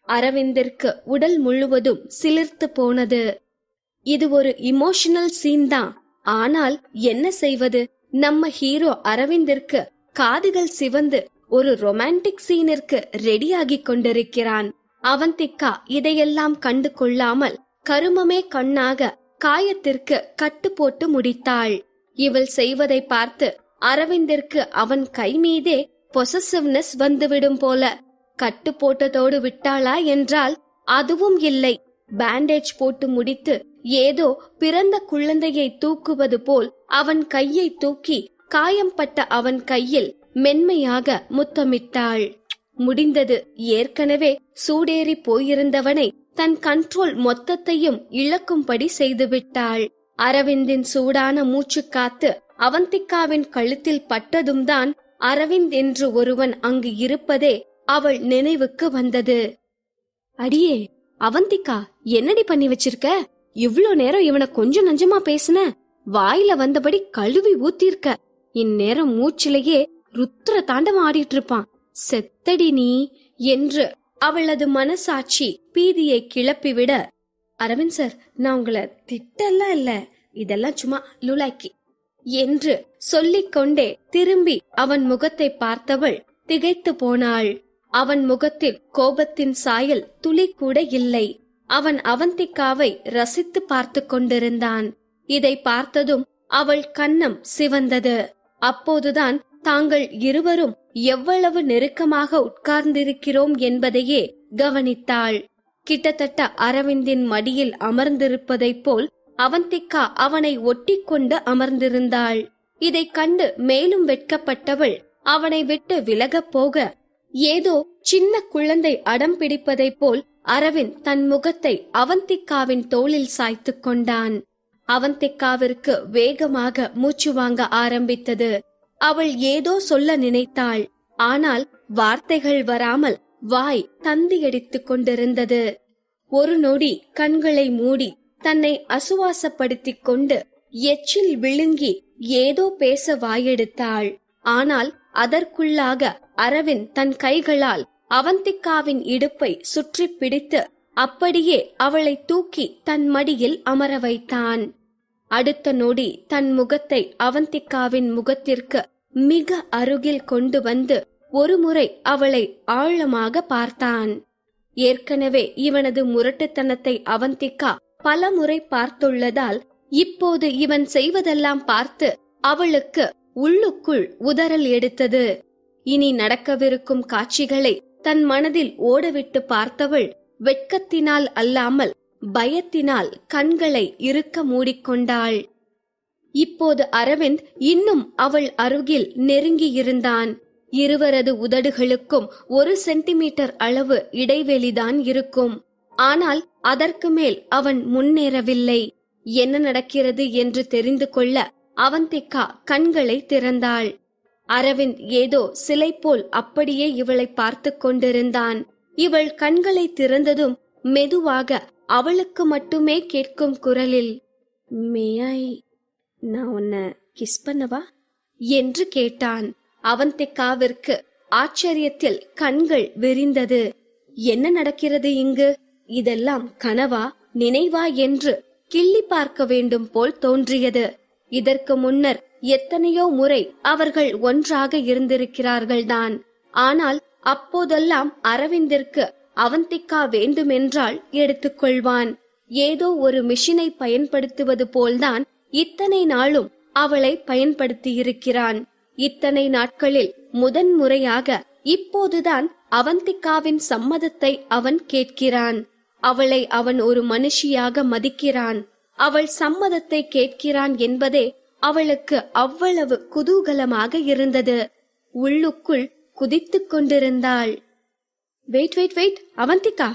அரவிந்திற்கு உடல் முழுவதும் சிலிர்த்து போனது. இது ஒரு இமோஷனல் சீன் தான். ஆனால் என்ன செய்வது? நம்ம ஹீரோ அரவிந்திற்கு காதுகள் சிவந்து ஒரு ரொமான்டிக் சீனிற்கு ரெடியாகி கொண்டிருக்கிறான். அவந்திகா இதையெல்லாம் கண்டு கொள்ளாமல் கருமமே கண்ணாக காயத்திற்கு கட்டு போட்டு முடித்தாள். இவள் செய்வதை பார்த்து அரவிந்திற்கு அவன் கை மீதே பொசசிவ்னஸ் வந்துவிடும் போல. கட்டு போட்டதோடு விட்டாளா என்றால் அதுவும் இல்லை. பேண்டேஜ் போட்டு முடித்து ஏதோ பிறந்த குழந்தையை தூக்குவது போல் அவன் கையை தூக்கி காயம்பட்ட அவன் கையில் மென்மையாக முத்தமிட்டாள். முடிந்தது. ஏற்கனவே சூடேறி போயிருந்தவனை தன் கண்ட்ரோல் மொத்தத்தையும் இழக்கும்படி செய்துவிட்டாள். அரவிந்தின் சூடான மூச்சு காத்து அவந்திகாவின் கழுத்தில் பட்டதும் தான் அரவிந்த் என்று ஒருவன் அங்கு இருப்பதே அவள் நினைவுக்கு வந்தது. அடியே அவந்திகா, என்னடி பண்ணி வச்சிருக்க? இவ்ளோ நேரம் இவனை கொஞ்சம் நஞ்சமா பேசுன, வாயில வந்தபடி கழுவி ஊத்திருக்க. இந்நேரம் மூச்சிலேயே ருத்ர தாண்டவம் ஆடிட்டு இருப்பான். செத்தடி நீ என்று அவளது மனசாட்சி பீதியை கிளப்பிவிட, அரவிந்த் சார், நான் உங்களை திட்டெல்லாம் இல்ல, இதெல்லாம் சும்மா லுலாக்கி என்று சொல்லிக்கொண்டே திரும்பி அவன் முகத்தை பார்த்தவள் திகைத்து போனாள். அவன் முகத்தில் கோபத்தின் சாயல் துளி கூட இல்லை. அவன் அவந்திகாவை ரசித்து பார்த்து கொண்டிருந்தான். இதை பார்த்ததும் அவள் கன்னம் சிவந்தது. அப்போதுதான் தாங்கள் இருவரும் எவ்வளவு நெருக்கமாக உட்கார்ந்திருக்கிறோம் என்பதையே கவனித்தாள். கிட்டத்தட்ட அரவிந்தின் மடியில் அமர்ந்திருப்பதைப் போல் அவந்திகா அவனை ஒட்டி கொண்டு அமர்ந்திருந்தாள். இதை கண்டு மேலும் வெட்கப்பட்டவள் அவனை விட்டு விலகப் போக, ஏதோ சின்ன குழந்தை அடம் பிடிப்பதைப் போல் அரவிந்த் தன் முகத்தை அவந்திகாவின் தோளில் சாய்த்து கொண்டான். அவந்திகாவிற்கு வேகமாக மூச்சு வாங்க ஆரம்பித்தது. அவள் ஏதோ சொல்ல நினைத்தாள். ஆனால் வார்த்தைகள் வராமல் வாய் தந்தியடித்துக் கொண்டிருந்தது. ஒரு நொடி கண்களை மூடி தன்னை அசுவாசப்படுத்திக் கொண்டு எச்சில் விழுங்கி ஏதோ பேச வாயெடுத்தாள். ஆனால் அதற்குள்ளாக அரவிந்த் தன் கைகளால் அவந்திகாவின் இடுப்பை சுற்றி பிடித்து அப்படியே அவளை தூக்கி தன் மடியில் அமர வைத்தான். அடுத்த நொடி தன் முகத்தை அவந்திகாவின் முகத்திற்கு மிக அருகில் கொண்டு வந்து ஒருமுறை அவளை ஆழமாக பார்த்தான். ஏற்கனவே இவனது முரட்டுத்தனத்தை அவந்திகா பல முறை பார்த்துள்ளதால் இப்போது இவன் செய்வதெல்லாம் பார்த்து அவளுக்கு உள்ளுக்குள் உதறல் எடுத்தது. இனி நடக்கவிருக்கும் காட்சிகளை தன் மனதில் ஓடவிட்டு பார்த்தவள் வெட்கத்தினால் அல்லாமல் பயத்தினால் கண்களை இறுக்க மூடிக்கொண்டாள். இப்போது அரவிந்த் இன்னும் அவள் அருகில் நெருங்கியிருந்தான். இருவரது உதடுகளுக்கும் 1 சென்டிமீட்டர் அளவு இடைவெளிதான் இருக்கும். ஆனால் அதற்கு மேல் அவன் முன்னேறவில்லை. என்ன நடக்கிறது என்று தெரிந்து கொள்ள அவந்திகா கண்களை திறந்தாள். அரவிந்த் ஏதோ சிலை போல் அப்படியே இவளை பார்த்து கொண்டிருந்தான். இவள் கண்களை திறந்ததும் மெதுவாக அவளுக்கு மட்டுமே கேட்கும் குரலில், மேயாய், நான் உன்னை கிஸ் பண்ணவா என்று கேட்டான். அவந்திகாவிற்கு ஆச்சரியத்தில் கண்கள் விரிந்தது. என்ன நடக்கிறது இங்கு? இதெல்லாம் கனவா நினைவா என்று கிள்ளி பார்க்க வேண்டும் போல் தோன்றியது. இதற்கு முன்னர் எத்தனையோ முறை அவர்கள் ஒன்றாக இருந்திருக்கிறார்கள்தான். ஆனால் அப்போதெல்லாம் அரவிந்திற்கு அவந்திகா வேண்டுமென்றால் எடுத்துக்கொள்வான். ஏதோ ஒரு மிஷினை பயன்படுத்துவது போல்தான் இத்தனை நாளும் அவளை பயன்படுத்தியிருக்கிறான். இத்தனை நாட்களில் முதன்முறையாக இப்போதுதான் அவந்திகாவின் சம்மதத்தை அவன் கேட்கிறான். அவளை அவன் ஒரு மனுஷியாக மதிக்கிறான். அவள் சம்மதத்தை கேட்கிறான் என்பதே அவளுக்கு அவ்வளவு குதூகலமாக இருந்தது. உள்ளுக்குள் குதித்துக் கொண்டிருந்தாள். வெயிட் அவந்திகா,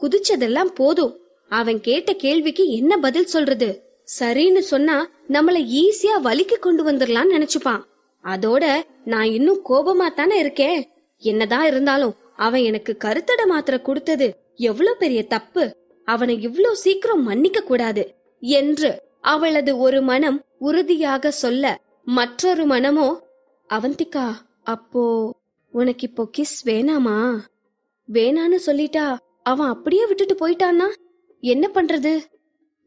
குதிச்சதெல்லாம் போதும். அவன் கேட்ட கேள்விக்கு என்ன பதில் சொல்றது? சரின்னு சொன்னா நம்மள ஈஸியா வலிக்கு கொண்டு வந்துடலாம் நினைச்சுப்பான். அதோட நான் இன்னும் கோபமா தானே இருக்கேன். என்னதான் இருந்தாலும் அவன் எனக்கு கருத்தட மாத்திரை கொடுத்தது எவ்வளவு பெரிய தப்பு. அவனை இவ்ளோ சீக்கிரம் மன்னிக்க கூடாது என்று அவளது ஒரு மனம் உறுதியாக சொல்ல, மற்றொரு மனமோ, அவந்திகா, அப்போ உனக்கு இப்போ கிஸ் வேணாமா? வேணான்னு சொல்லிட்டா அவன் அப்படியே விட்டுட்டு போயிட்டான்னா என்ன பண்றது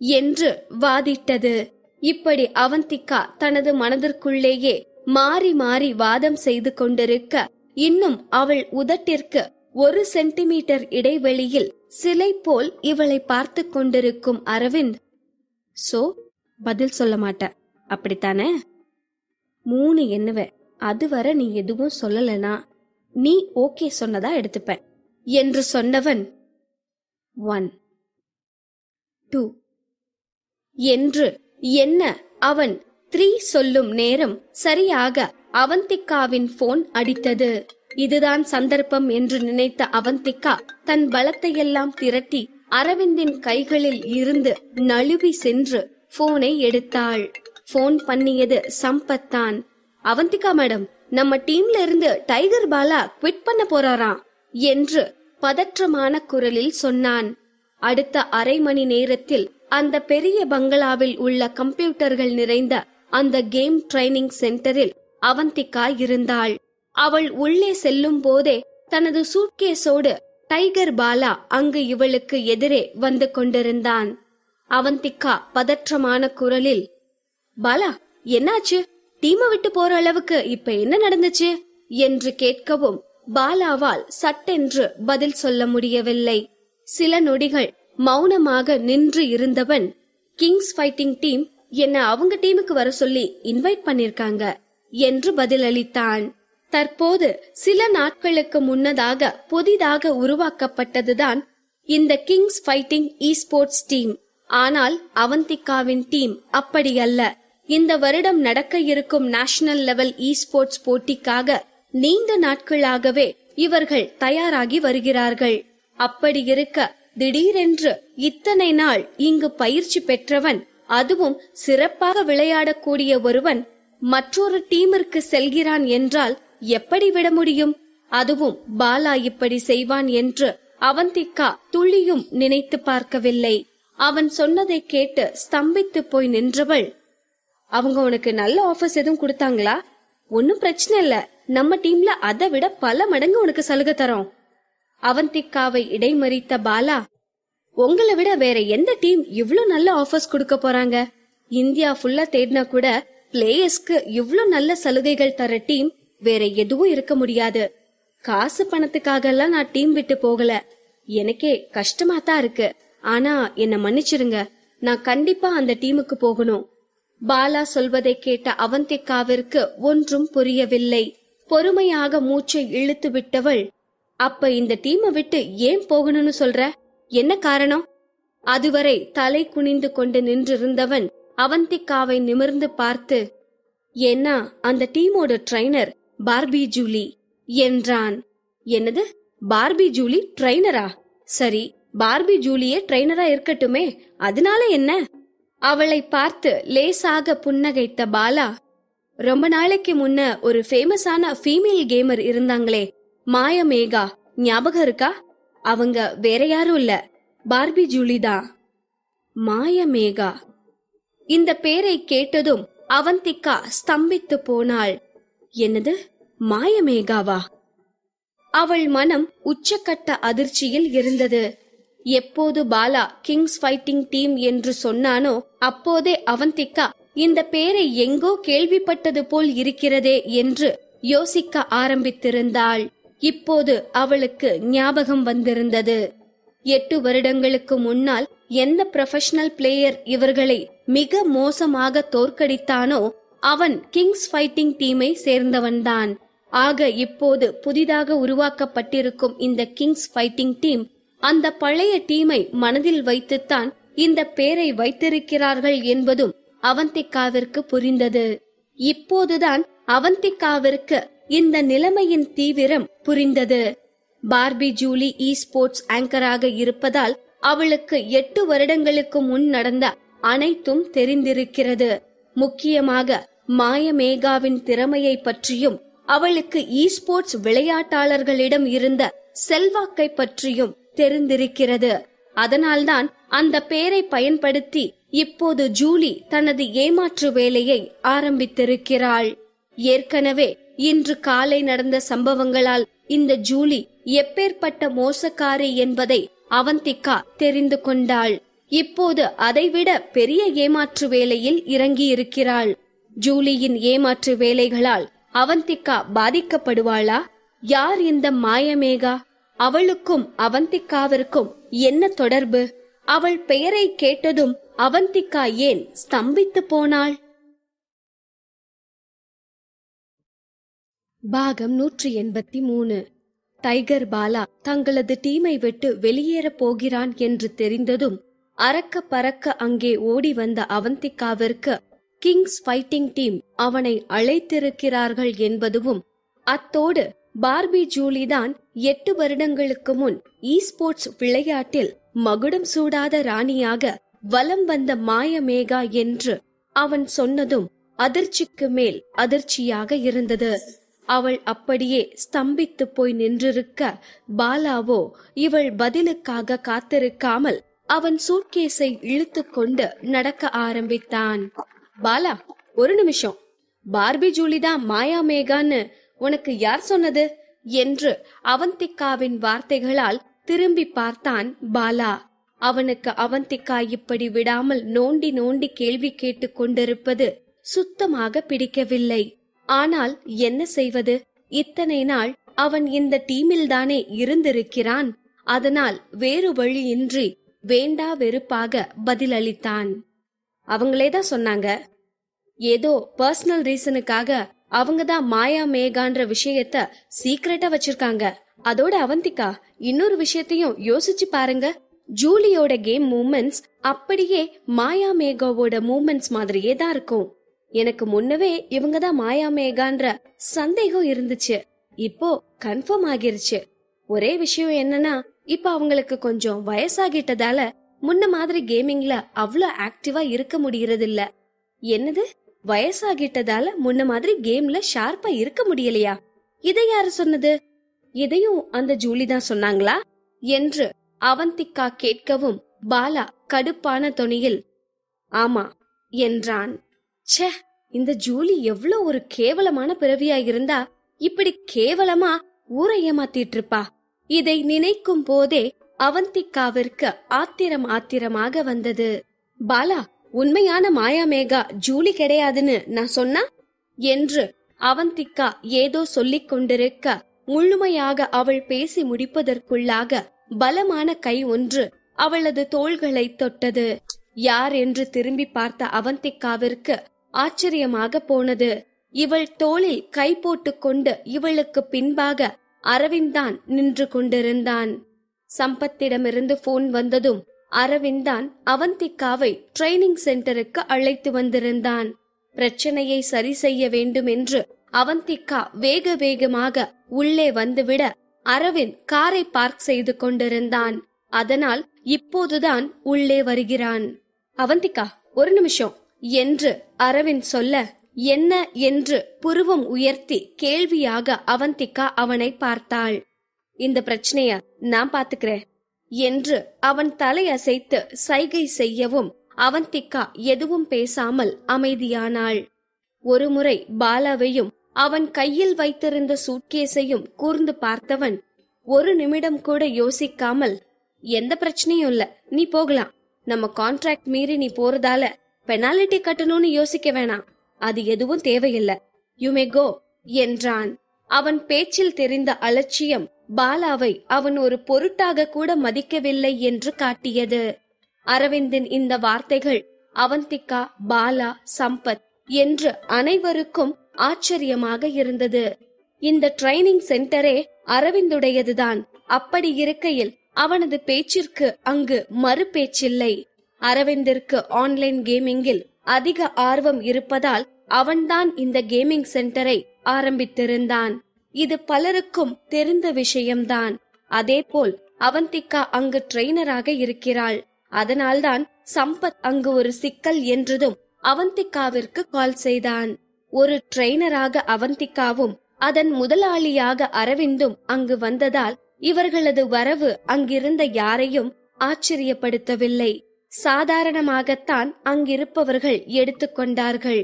என்று வாதிட்டது. இப்படி அவந்திகா தனது மனதிற்குள்ளேயே மாறி மாறி வாதம் செய்து கொண்டிருக்க, இன்னும் அவள் உதட்டிற்கு 1 சென்டிமீட்டர் இடைவெளியில் சிலை போல் இவளை பார்த்து கொண்டிருக்கும் அரவிந்த், சோ பதில் சொல்ல மாட்ட அப்படித்தானே? 3 எண்ணுவ, அதுவரை நீ எதுவும் சொல்லலனா நீ ஓகே சொன்னதா எடுத்துப்பேன் என்று சொன்னவன் 1 2 என்று என்ன அவன் 3 சொல்லும் நேரம் சரியாக அவந்திகாவின் போன் அடித்தது. இதுதான் சந்தர்ப்பம் என்று நினைத்த அவந்திகா தன் பலத்தையெல்லாம் திரட்டி அரவிந்தின் கைகளில் இருந்து நழுவி சென்று போனை எடுத்தாள். போன் பண்ணியது சம்பத்தான். அவந்திகா மேடம், நம்ம டீம்ல இருந்து டைகர் பாலா குவிட் பண்ண போறாராம் என்று பதற்றமான குரலில் சொன்னான். அடுத்த அரை மணி நேரத்தில் அந்த பெரிய பங்களாவில் உள்ள கம்ப்யூட்டர்கள் நிறைந்த அந்த கேம் ட்ரைனிங் சென்டரில் அவந்திகா இருந்தாள். அவள் உள்ளே செல்லும் போதே தனது சூட்கேஸோடு டைகர் பாலா அங்கு இவளுக்கு எதிரே வந்து கொண்டிருந்தான். அவந்திகா பதற்றமான குரலில், பாலா என்னாச்சு? டீமை விட்டு போற அளவுக்கு இப்ப என்ன நடந்துச்சு என்று கேட்கவும் பாலாவால் சட்டென்று பதில் சொல்ல முடியவில்லை. சில நொடிகள் மௌனமாக நின்று இருந்தவன், கிங்ஸ் ஃபைட்டிங் டீம் என்ன அவங்க டீமுக்கு வர சொல்லி இன்வைட் பண்ணிருக்காங்க என்று பதிலளித்தான். தற்போது சில நாட்களுக்கு முன்னதாக புதிதாக உருவாக்கப்பட்டதுதான் இந்த கிங்ஸ் ஃபைட்டிங் இ-ஸ்போர்ட்ஸ் டீம். ஆனால் அவந்திகாவின் டீம் அப்படி அல்ல. இந்த வருடம் நடக்க இருக்கும் நேஷனல் லெவல் இ-ஸ்போர்ட்ஸ் போட்டிக்காக நீண்ட நாட்களாகவே இவர்கள் தயாராகி வருகிறார்கள். அப்படி இருக்க திடீரென்று இத்தனை நாள் இங்கு பயிற்சி பெற்றவன், அதுவும் சிறப்பாக விளையாடக்கூடிய ஒருவன் மற்றொரு டீமிற்கு செல்கிறான் என்றால் எப்படி விட முடியும்? அதுவும் பாலா இப்படி செய்வான் என்று அவந்திகா துளியும் நினைத்து பார்க்கவில்லை. அவன் சொன்னதை கேட்டு ஸ்தம்பித்து போய் நின்றவள், அவங்க உனக்கு நல்ல ஆஃபர்ஸ் எதுவும் கொடுத்தாங்களா? ஒன்னும் பிரச்சனை இல்ல, நம்ம டீம்ல அதை விட பல மடங்கு உனக்கு சலுகை தரோம். அவந்திகாவை இடைமறித்த பாலா, உங்களை விட வேற எந்த டீம் இவ்ளோ நல்ல ஆஃபர்ஸ் கொடுக்க போறாங்க? இந்தியா ஃபுல்லா தேடினா கூட பிளேயர்ஸ்க்கு இவ்ளோ நல்ல சலுகைகள் தர டீம் வேற எதுவும் இருக்க முடியாது. காசு பணத்துக்காக எல்லாம் நான் டீம் விட்டு போகல. எனக்கே கஷ்டமா தான் இருக்கு. ஆனா என்ன மன்னிச்சிருங்க, நான் கண்டிப்பா அந்த டீமுக்கு போகணும். பாலா சொல்வதை கேட்ட அவந்திகாவிற்கு ஒன்றும் புரியவில்லை. பொறுமையாக மூச்சை இழுத்து விட்டவள், அப்ப இந்த டீமை விட்டு ஏன் போகணும்னு சொல்ற? என்ன காரணம்? அதுவரை தலை குனிந்து கொண்டு நின்றிருந்தவன் அவந்திகாவை நிமிர்ந்து பார்த்து, ஏன்னா அந்த டீமோட ட்ரைனர் பார்பி ஜூலி என்றான். என்னது, பார்பி ஜூலி ட்ரைனரா? சரி, பார்பி ஜூலியே ட்ரைனரா இருக்கட்டுமே, அதனால என்ன? அவளை பார்த்து லேசாக புன்னகைத்த பாலா, ரொம்ப நாளைக்கு முன்ன ஒரு ஃபேமஸான ஃபீமேல் கேமர் இருந்தாங்களே, மாயமேகா, ஞாபகம் இருக்கா? அவங்க வேற யாரும் இல்ல, பார்பி ஜூலி தான். மாயமேகா. இந்த பேரை கேட்டதும் அவந்திகா ஸ்தம்பித்து போனாள். என்னது, மாயமேகாவா? அவள் மனம் உச்சக்கட்ட அதிர்ச்சியில் இருந்தது. எப்போது பாலா கிங்ஸ் ஃபைட்டிங் டீம் என்று சொன்னானோ அப்போதே அவந்திகா இந்த பேரை எங்கோ கேள்விப்பட்டது போல் இருக்கிறதே என்று யோசிக்க ஆரம்பித்திருந்தாள். இப்போது அவளுக்கு ஞாபகம் வந்திருந்தது. 8 வருடங்களுக்கு முன்னால் எந்த ப்ரொஃபஷனல் பிளேயர் இவர்களை மிக மோசமாக தோற்கடித்தானோ அவன் கிங்ஸ் ஃபைட்டிங் டீமை சேர்ந்தவன்தான். ஆக இப்போது புதிதாக உருவாக்கப்பட்டிருக்கும் இந்த கிங்ஸ் ஃபைட்டிங் டீம் அந்த பழைய டீமை மனதில் வைத்துத்தான் இந்த பேரை வைத்திருக்கிறார்கள் என்பதும் அவந்திகாவிற்கு புரிந்தது. இப்போதுதான் அவந்திகாவிற்கு இந்த நிலைமையின் தீவிரம் புரிந்தது. பார்பி ஜூலி ஸ்போர்ட்ஸ் ஆங்கராக இருப்பதால் அவளுக்கு 8 வருடங்களுக்கு முன் நடந்த அனைத்தும் தெரிந்திருக்கிறது. முக்கியமாக மாயமேகாவின் திறமையை பற்றியும் அவளுக்கு ஸ்போர்ட்ஸ் விளையாட்டாளர்களிடம் இருந்த செல்வாக்கை பற்றியும் தெரிந்திருக்கிறது. அதனால்தான் அந்த பெயரை பயன்படுத்தி இப்போது ஜூலி தனது ஏமாற்று வேலையை ஆரம்பித்திருக்கிறாள். ஏற்கனவே இன்று காலை நடந்த சம்பவங்களால் இந்த ஜூலி எப்பேற்பட்ட மோசக்காரி என்பதை அவந்திகா தெரிந்து கொண்டாள். இப்போது அதைவிட பெரிய ஏமாற்று வேலையில் இறங்கி இருக்கிறாள். ஜூலியின் ஏமாற்று வேலைகளால் அவந்திகா பாதிக்கப்படுவாளா? யார் இந்த மாயமேகா? அவளுக்கும் அவந்திகாவிற்கும் என்ன தொடர்பு? அவள் பெயரை கேட்டதும் அவந்திகா ஏன் ஸ்தம்பித்து போனாள்? பாகம் 183. டைகர் பாலா தங்களது டீமை விட்டு வெளியேற போகிறான் என்று தெரிந்ததும் அரக்க பறக்க அங்கே ஓடி வந்த அவந்திகாவிற்கு கிங்ஸ் ஃபைட்டிங் டீம் அவனை அழைத்திருக்கிறார்கள் என்பதும், அத்தோடு பார்பி ஜூலிதான் 8 வருடங்களுக்கு முன் ஸ்போர்ட்ஸ் விளையாட்டில் மகுடம் சூடாத ராணியாக வலம் வந்த மாயமேகா என்று அவன் சொன்னதும் அதிர்ச்சிக்கு மேல் அதிர்ச்சியாக இருந்தது. அவள் அப்படியே ஸ்தம்பித்து போய் நின்றிருக்க, பாலாவோ இவள் பதிலுக்காக காத்திருக்காமல் அவன் சூட்கேஸை இழுத்து கொண்டு நடக்க ஆரம்பித்தான். பாலா, ஒரு நிமிஷம், பார்பி ஜூலிதான் மாயாமேகான்னு உனக்கு யார் சொன்னது என்று அவந்திகாவின் வார்த்தைகளால் திரும்பி பார்த்தான் பாலா. அவனுக்கு அவந்திகா இப்படி விடாமல் நோண்டி நோண்டி கேள்வி கேட்டு கொண்டிருப்பது சுத்தமாக பிடிக்கவில்லை. ஆனால் என்ன செய்வது? இத்தனை நாள் அவன் இந்த டீமில்தானே இருந்திருக்கிறான். அதனால் வேறு வழியின்றி வேண்டா வெறுப்பாக பதிலளித்தான். அவங்களேதான் சொன்னாங்க, ஏதோ பர்சனல் ரீசனுக்காக அவங்கதான் மாயாமேகான்ற விஷயத்த சீக்ரெட்டா வச்சிருக்காங்க. அதோட அவந்திகா, இன்னொரு விஷயத்தையும் யோசிச்சு பாருங்க. ஜூலியோட கேம் மூமெண்ட்ஸ் அப்படியே மாயாமேகாவோட மூமெண்ட்ஸ் மாதிரியே தான் இருக்கும். எனக்கு முன்னவே இவங்கதான் மாயாமேகான்ற சந்தேகம் இருந்துச்சு. இப்போ கன்ஃபார்ம் ஆகிருச்சு. ஒரே விஷயம் என்னன்னா, இப்ப அவங்களுக்கு கொஞ்சம் வயசாகிட்டதால முன்ன மாதிரி கேமிங்ல அவ்வளவு ஆக்டிவா இருக்க முடியறது இல்ல. என்னது, வயசாகிட்டதால முன்ன மாதிரி கேம்ல ஷார்ப்பா இருக்க முடியலையா? இதை யாரு சொன்னது? இதையும் அந்த ஜூலி தான் சொன்னாங்களா என்று அவந்திகா கேட்கவும் பாலா கடுப்பான தொனியில் ஆமா என்றான். ச்சே, இந்த ஜூலி எவ்வளவு ஒரு கேவலமான பிறவியா இருந்தா இப்படி கேவலமா ஊரை ஏமாத்திட்டு இருப்பா. இதை நினைக்கும் போதே அவந்திகாவிற்கு ஆத்திரமாக வந்தது. பாலா, உண்மையான மாயாமேகா ஜூலி கிடையாதுன்னு நான் சொன்னா என்று அவந்திகா ஏதோ சொல்லிக் கொண்டிருக்க, முழுமையாக அவள் பேசி முடிப்பதற்குள்ளாக பலமான கை ஒன்று அவளது தோள்களை தொட்டது. யார் என்று திரும்பி பார்த்த அவந்திகாவிற்கு ஆச்சரியமாக போனது. இவள் தோளில் கை போட்டுக் கொண்டு இவளுக்கு பின்பாக அரவிந்த் தான் நின்று கொண்டிருந்தான். சம்பத்திடமிருந்து போன் வந்ததும் அரவிந்த் தான் அவந்திகாவை ட்ரைனிங் சென்டருக்கு அழைத்து வந்திருந்தான். பிரச்சனையை சரி செய்ய வேண்டும் என்று அவந்திகா வேக வேகமாக உள்ளே வந்துவிட அரவிந்த் காரை பார்க் செய்து கொண்டிருந்தான். அதனால் இப்போதுதான் உள்ளே வருகிறான். அவந்திகா, ஒரு நிமிஷம் என்று அரவிந்த் சொல்ல, என்ன என்று புருவம் உயர்த்தி கேள்வியாக அவந்திகா அவனை பார்த்தாள். இந்த பிரச்சனைய நான் பாத்துக்கிறேன் என்று அவன் தலையசைத்து சைகை செய்யவும் அவந்திகா எதுவும் பேசாமல் அமைதியானாள். ஒருமுறை பாலாவையும் அவன் கையில் வைத்திருந்த சூட்கேஸையும் கூர்ந்து பார்த்தவன் ஒரு நிமிடம் கூட யோசிக்காமல், எந்த பிரச்சனையும் இல்ல, நீ போகலாம். நம்ம கான்ட்ராக்ட் மீறி நீ போறதால பெனால்டி கட்டணும்னு யோசிக்க வேணாம், அது எதுவும் தேவையில்லை, யூ மே கோ என்றான். அவன் பேச்சில் தெரிந்த அலட்சியம் பாலாவை அவன் ஒரு பொருட்டாக கூட மதிக்கவில்லை என்று காட்டியது. அரவிந்தின் இந்த வார்த்தைகள் அவந்திகா, பாலா, சம்பத் என்று அனைவருக்கும் ஆச்சரியமாக இருந்தது. இந்த ட்ரைனிங் சென்டரே அரவிந்துடையதுதான். அப்படி இருக்கையில் அவனது பேச்சிற்கு அங்கு மறு பேச்சில்லை. அரவிந்திற்கு ஆன்லைன் கேமிங்கில் அதிக ஆர்வம் இருப்பதால் அவன்தான் இந்த கேமிங் சென்டரை ஆரம்பித்திருந்தான். இது பலருக்கும் தெரிந்த விஷயம்தான். அதேபோல் அவந்திகா அங்கு ட்ரெய்னராக இருக்கிறாள். அதனால்தான் சம்பத் அங்கு ஒரு சிக்கல் என்றதும் அவந்திகாவிற்கு கால் செய்தான். ஒரு ட்ரெய்னராக அவந்திகாவும் அதன் முதலாளியாக அரவிந்தும் அங்கு வந்ததால் இவர்களது வரவு அங்கிருந்த யாரையும் ஆச்சரியப்படுத்தவில்லை. சாதாரணமாகத்தான் அங்கிருப்பவர்கள் எடுத்துக்கொண்டார்கள்.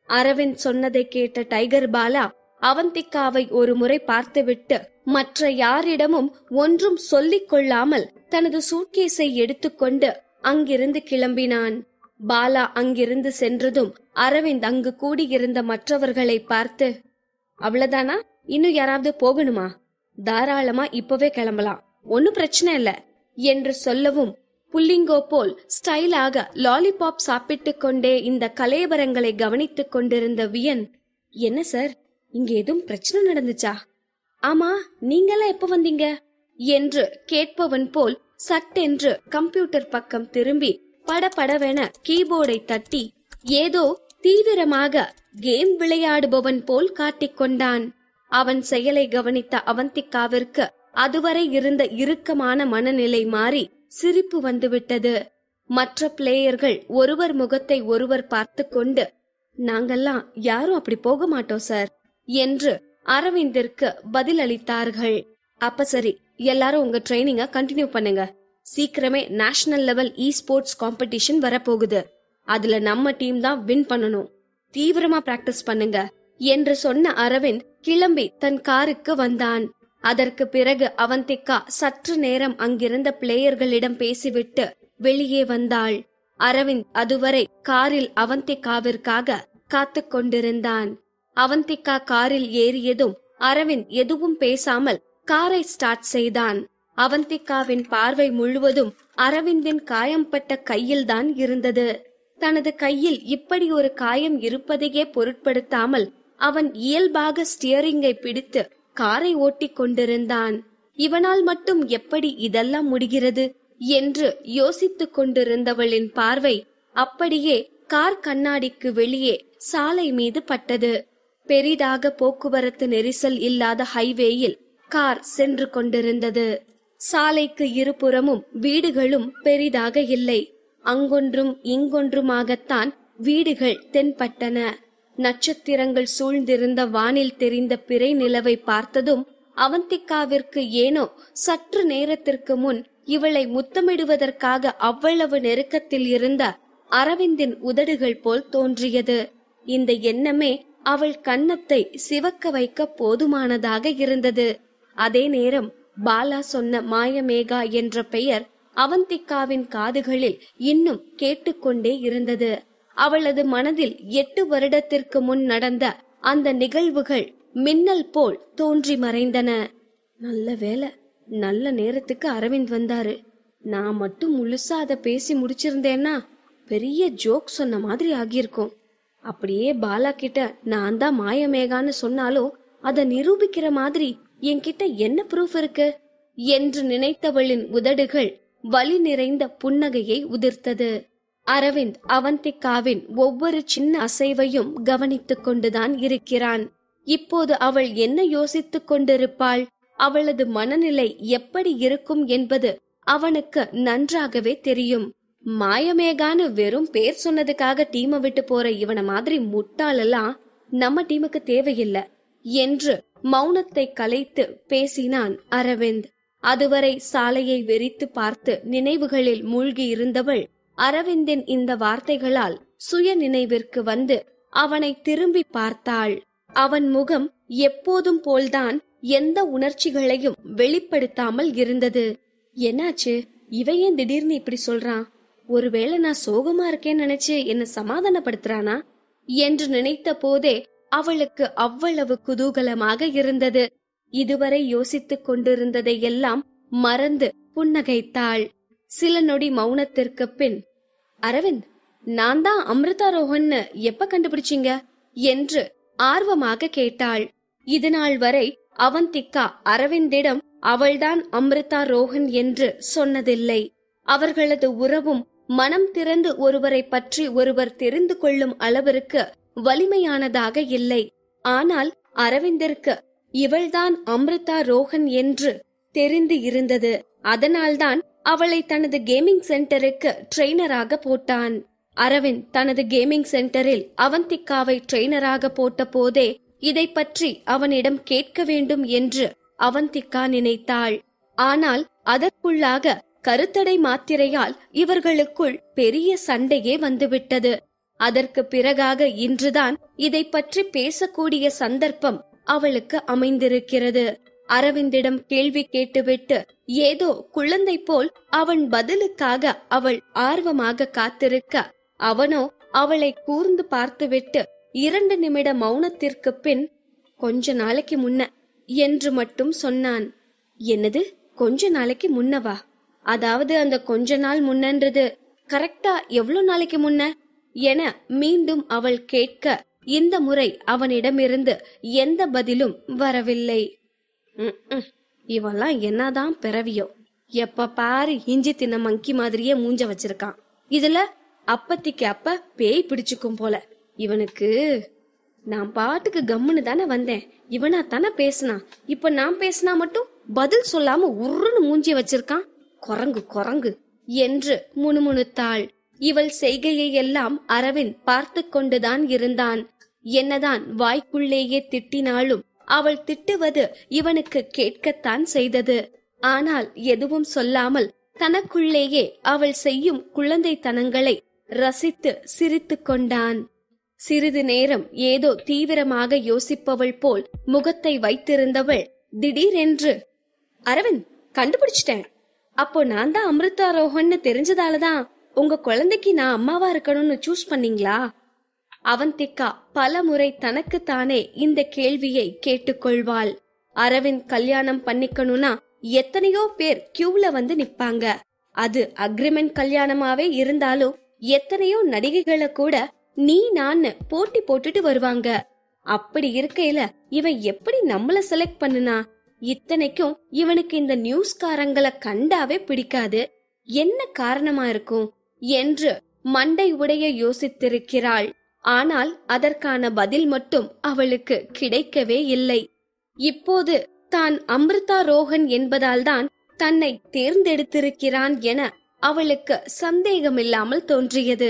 அரவிந்த் சொன்னதை கேட்ட டைகர் பாலா அவந்திகாவை ஒரு முறை பார்த்துவிட்டு மற்ற யாரிடமும் ஒன்றும் சொல்லிக் கொள்ளாமல் தனது சூட்கேஸை எடுத்துக்கொண்டு அங்கிருந்து கிளம்பினான். பாலா அங்கிருந்து சென்றதும் அரவிந்த் அங்கு கூடியிருந்த மற்றவர்களை பார்த்து, அவ்வளவுதானா, இன்னும் யாராவது போகணுமா? தாராளமா இப்பவே கிளம்பலாம், ஒன்னும் பிரச்சனை இல்ல என்று சொல்லவும் புல்லிங்கோ போல் ஸ்டைலாக லாலிபாப் சாப்பிட்டுக் கொண்டே இந்த கலேபரங்களை கவனித்துக் கொண்டிருந்த வியன், என்ன சார், இங்க எதுவும் பிரச்சனை நடந்துச்சா? ஆமா, நீங்கெல்லாம் எப்ப வந்தீங்க என்று கேட்பவன் போல் சட்டென்று கம்ப்யூட்டர் பக்கம் திரும்பி படபடவென கீபோர்டை தட்டி ஏதோ தீவிரமாக கேம் விளையாடுபவன் போல் காட்டிக்கொண்டான். அவன் செயலை கவனித்த அவந்திகாவிற்கு அதுவரை இருந்த இறுக்கமான மனநிலை மாறி சிரிப்பு வந்துவிட்டது. மற்ற பிளேயர்கள் ஒருவர் முகத்தை ஒருவர் பார்த்து கொண்டு, நாங்கெல்லாம் யாரும் அப்படி போக மாட்டோம் சார் என்று அரவிந்திற்கு பதில் அளித்தார்கள். அப்ப சரி, எல்லாரும் உங்க ட்ரைனிங்க கண்டினியூ பண்ணுங்க. சீக்கிரமே நேஷனல் லெவல் இ ஸ்போர்ட்ஸ் காம்படிஷன் வரப்போகுது. அதுல நம்ம டீம் தான் வின் பண்ணணும். தீவிரமா பிராக்டிஸ் பண்ணுங்க என்று சொன்ன அரவிந்த் கிளம்பி தன் காருக்கு வந்தான். அதற்கு பிறகு அவந்திகா சற்று நேரம் அங்கிருந்த பிளேயர்களிடம் பேசிவிட்டு வெளியே வந்தாள். அரவிந்த் அதுவரை காரில் அவந்திகாவிற்காக காத்து கொண்டிருந்தான். அவந்திகா காரில் ஏறியதும் அரவிந்த் எதுவும் பேசாமல் காரை ஸ்டார்ட் செய்தான். அவந்திகாவின் பார்வை முழுவதும் அரவிந்தின் காயம்பட்ட கையில்தான் இருந்தது. தனது கையில் இப்படி ஒரு காயம் இருப்பதையே பொருட்படுத்தாமல் அவன் இயல்பாக ஸ்டியரிங்கை பிடித்து காரை ஓட்டிக் கொண்டிருந்தான். இவனால் மட்டும் எப்படி இதெல்லாம் முடிகிறது என்று யோசித்துக் கொண்டிருந்தவளின் பார்வை அப்படியே கார் கண்ணாடிக்கு வெளியே சாலை மீது பட்டது. பெரிதாக போக்குவரத்து நெரிசல் இல்லாத ஹைவேயில் கார் சென்று கொண்டிருந்தது. சாலைக்கு இருபுறமும் வீடுகளும் பெரிதாக இல்லை. அங்கொன்றும் இங்கொன்றுமாகத்தான் வீடுகள் தென்பட்டன. நட்சத்திரங்கள் சூழ்ந்திருந்த வானில் தெரிந்த பிறை நிலவை பார்த்ததும் அவந்திகாவிற்கு ஏனோ சற்று நேரத்திற்கு முன் இவளை முத்தமிடுவதற்காக அவ்வளவு நெருக்கத்தில் இருந்த அரவிந்தின் உதடுகள் போல் தோன்றியது. இந்த எண்ணமே அவள் கன்னத்தை சிவக்க வைக்க போதுமானதாக இருந்தது. அதே நேரம் பாலா சொன்ன மாயமேகா என்ற பெயர் அவந்திகாவின் காதுகளில் இன்னும் கேட்டுக்கொண்டே இருந்தது. அவளது மனதில் 8 வருடத்திற்கு முன் நடந்த அந்த நிகழ்வுகள் மின்னல் போல் தோன்றி மறைந்தன. நல்ல வேளை நல்ல நேரத்துக்கு அரவிந்த் வந்தாரு. நான் மட்டும் முழுசா அத பேசி முடிச்சிருந்தேன்னா பெரிய ஜோக் சொன்ன மாதிரி ஆகியிருக்கும். அப்படியே பாலா கிட்ட நான் தான் மாயமேகான்னு சொன்னாலும் அத நிரூபிக்கிற மாதிரி என்கிட்ட என்ன ப்ரூஃப் இருக்கு என்று நினைத்தவளின் உதடுகள் வலி நிறைந்த புன்னகையை உதிர்த்தது. அரவிந்த் அவந்திகாவின் ஒவ்வொரு சின்ன அசைவையும் கவனித்துக் கொண்டுதான் இருக்கிறான். இப்போது அவள் என்ன யோசித்துக் கொண்டிருப்பாள், அவளது மனநிலை எப்படி இருக்கும் என்பது அவனுக்கு நன்றாகவே தெரியும். மாயமேகான்னு வெறும் பேர் சொன்னதுக்காக டீமை விட்டு போற இவன மாதிரி முட்டாளெல்லாம் நம்ம டீமுக்கு தேவையில்லை என்று மௌனத்தை கலைத்து பேசினான் அரவிந்த். அதுவரை சாலையை வெறித்து பார்த்து நினைவுகளில் மூழ்கி இருந்தவள் அரவிந்தின் இந்த வார்த்தைகளால் சுய நினைவிற்கு வந்து அவனை திரும்பி பார்த்தாள். அவன் முகம் எப்போதும் போல்தான் எந்த உணர்ச்சிகளையும் வெளிப்படுத்தாமல் இருந்தது. என்னாச்சு, இவன் ஏன் திடீர்னு இப்படி சொல்றான்? ஒருவேளை நான் சோகமா இருக்கேன்னு நினைச்சு என்ன சமாதானப்படுத்துறானா என்று நினைத்த போதே அவளுக்கு அவ்வளவு குதூகலமாக இருந்தது. இதுவரை யோசித்துக் கொண்டிருந்ததை எல்லாம் மறந்து புன்னகைத்தாள். சில நொடி மௌனத்திற்கு பின், அரவிந்த், நான் தான் அமிர்தா ரோஹன்னு எப்ப கண்டுபிடிச்சீங்க என்று ஆர்வமாக கேட்டாள். இதுநாள் வரை அவந்திகா அரவிந்திடம் அவள்தான் அமிர்தா ரோஹன் என்று சொன்னதில்லை. அவர்களது உறவும் மனம் திறந்து ஒருவரை பற்றி ஒருவர் தெரிந்து கொள்ளும் அளவிற்கு வலிமையானதாக இல்லை. ஆனால் அரவிந்திற்கு இவள்தான் அமிர்தா ரோஹன் என்று தெரிந்து இருந்தது. அதனால்தான் அவளை தனது கேமிங் சென்டருக்கு ட்ரெய்னராக போட்டான். அரவிந்த் தனது கேமிங் சென்டரில் அவந்திகாவை ட்ரெய்னராக போட்ட போதே இதை பற்றி அவனிடம் கேட்க வேண்டும் என்று அவந்திகா நினைத்தாள். ஆனால் அதற்குள்ளாக கருத்தடை மாத்திரையால் இவர்களுக்குள் பெரிய சண்டையே வந்துவிட்டது. அதற்கு பிறகாக இன்றுதான் இதை பற்றி பேசக்கூடிய சந்தர்ப்பம் அவளுக்கு அமைந்திருக்கிறது. அரவிந்திடம் கேள்வி கேட்டுவிட்டு ஏதோ குழந்தை போல் அவன் பதிலுக்காக அவள் ஆர்வமாக காத்திருக்க, அவனோ அவளை கூர்ந்து பார்த்துவிட்டு 2 நிமிட மௌனத்திற்கு பின், கொஞ்ச நாளைக்கு முன்ன என்று மட்டும் சொன்னான். என்னது, கொஞ்ச நாளைக்கு முன்னவா? அதாவது அந்த கொஞ்ச நாள் முன்னன்றது கரெக்டா எவ்வளவு நாளைக்கு முன்ன என மீண்டும் அவள் கேட்க, இந்த முறை அவனிடமிருந்து எந்த பதிலும் வரவில்லை. இவெல்லாம் என்னதான் பிறவியோ, எப்ப பாரு இஞ்சி தின்ன மங்கி மாதிரியே மூஞ்ச வச்சிருக்கான். இதுல அப்பத்திக்கு அப்ப பேய் பிடிச்சுக்கும் போல இவனுக்கு. நான் பாட்டுக்கு கம்முன்னு தானே வந்தேன், இவனா தானே பேசினான். இப்ப நான் பேசினா மட்டும் பதில் சொல்லாம உருன்னு மூஞ்சி வச்சிருக்கான். குரங்கு குரங்கு என்று முணுமுணுத்தாள். இவள் செய்கையை எல்லாம் அரவிந்த் பார்த்து கொண்டுதான் இருந்தான். என்னதான் வாய்க்குள்ளேயே திட்டினாலும் அவள் திட்டுவது இவனுக்கு கேட்கத்தான் செய்தது. ஆனால் எதுவும் சொல்லாமல் தனக்குள்ளேயே அவள் செய்யும் குழந்தைத்தனங்களை ரசித்து சிரித்து கொண்டான். சிறிது நேரம் ஏதோ தீவிரமாக யோசிப்பவள் போல் முகத்தை வைத்திருந்தவள் திடீரென்று, அரவிந்த், கண்டுபிடிச்சிட்டேன். அப்போ நான் தான் அமிர்தா ரோஹன்னு தெரிஞ்சதாலதான் உங்க குழந்தைக்கு நான் அம்மாவா இருக்கணும்னு சூஸ் பண்ணீங்களா? அவந்திகா பல முறை தனக்குத்தானே இந்த கேள்வியை கேட்டுக்கொள்வாள். அரவிந்த் கல்யாணம் பண்ணிக்கணும்னா எத்தனையோ பேர் கியூல வந்து நிப்பாங்க. அது அக்ரிமெண்ட் கல்யாணமாவே இருந்தாலும் எத்தனையோ நடிகைகளை கூட நீ நான் போட்டி போட்டுட்டு வருவாங்க. அப்படி இருக்கையில இவன் எப்படி நம்மள செலக்ட் பண்ணுனா? இத்தனைக்கும் இவனுக்கு இந்த நியூஸ்காரங்களை கண்டாவே பிடிக்காது. என்ன காரணமா இருக்கும் என்று மண்டை உடைய யோசித்திருக்கிறாள். ஆனால் அதற்கான பதில் மட்டும் அவளுக்கு கிடைக்கவே இல்லை. இப்போது தான் அமிர்தா ரோஹன் என்பதால்தான் தன்னை தேர்ந்தெடுத்திருக்கிறான் என அவளுக்கு சந்தேகமில்லாமல் தோன்றியது.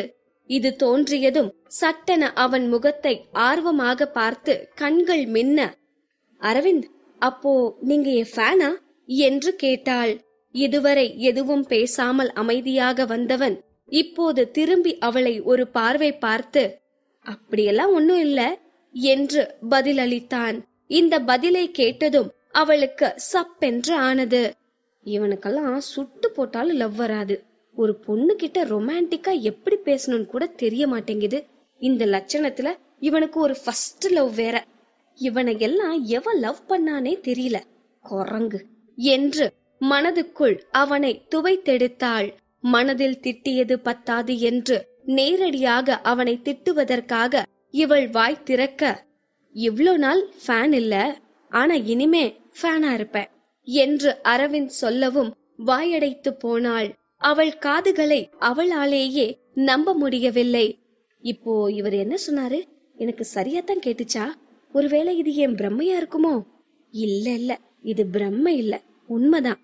இது தோன்றியதும் சட்டென அவன் முகத்தை ஆர்வமாக பார்த்து கண்கள் மின்ன, அரவிந்த், அப்போ நீங்க என் ஃபேனா என்று கேட்டாள். இதுவரை எதுவும் பேசாமல் அமைதியாக வந்தவன் இப்போது திரும்பி அவளை ஒரு பார்வை பார்த்து, அப்படியெல்லாம் ஒன்னும் இல்ல என்று பதிலளித்தான். இந்த பதிலை கேட்டதும் அவளுக்கு சப்பென்று ஆனது. இவனுக்கெல்லாம் சுட்டு போட்டாலும் லவ் வராது. ஒரு பொண்ணு கிட்ட ரொமான்டிக்கா எப்படி பேசணும்னு கூட தெரிய மாட்டேங்குது. இந்த லட்சணத்துல இவனுக்கு ஒரு ஃபர்ஸ்ட் லவ் வேற. இவனை எல்லாம் எவன் லவ் பண்ணானே தெரியல, குரங்கு என்று மனதுக்குள் அவனை துவைத்தெடுத்தாள். மனதில் திட்டியது பத்தாது என்று நேரடியாக அவனை திட்டுவதற்காக இவள் வாய் திறக்க, இவ்ளோ நாள் ஃபேன் இல்ல, ஆனா இனிமே ஃபேனா இருப்பேன் என்று அரவிந்த் சொல்லவும் வாயடைத்து போனாள். அவள் காதுகளை அவளாலேயே நம்ப முடியவில்லை. இப்போ இவர் என்ன சொன்னாரு? எனக்கு சரியாத்தான் கேட்டுச்சா? ஒருவேளை இது என் பிரம்மையா இருக்குமோ? இல்ல இல்ல, இது பிரம்மை இல்ல, உண்மைதான்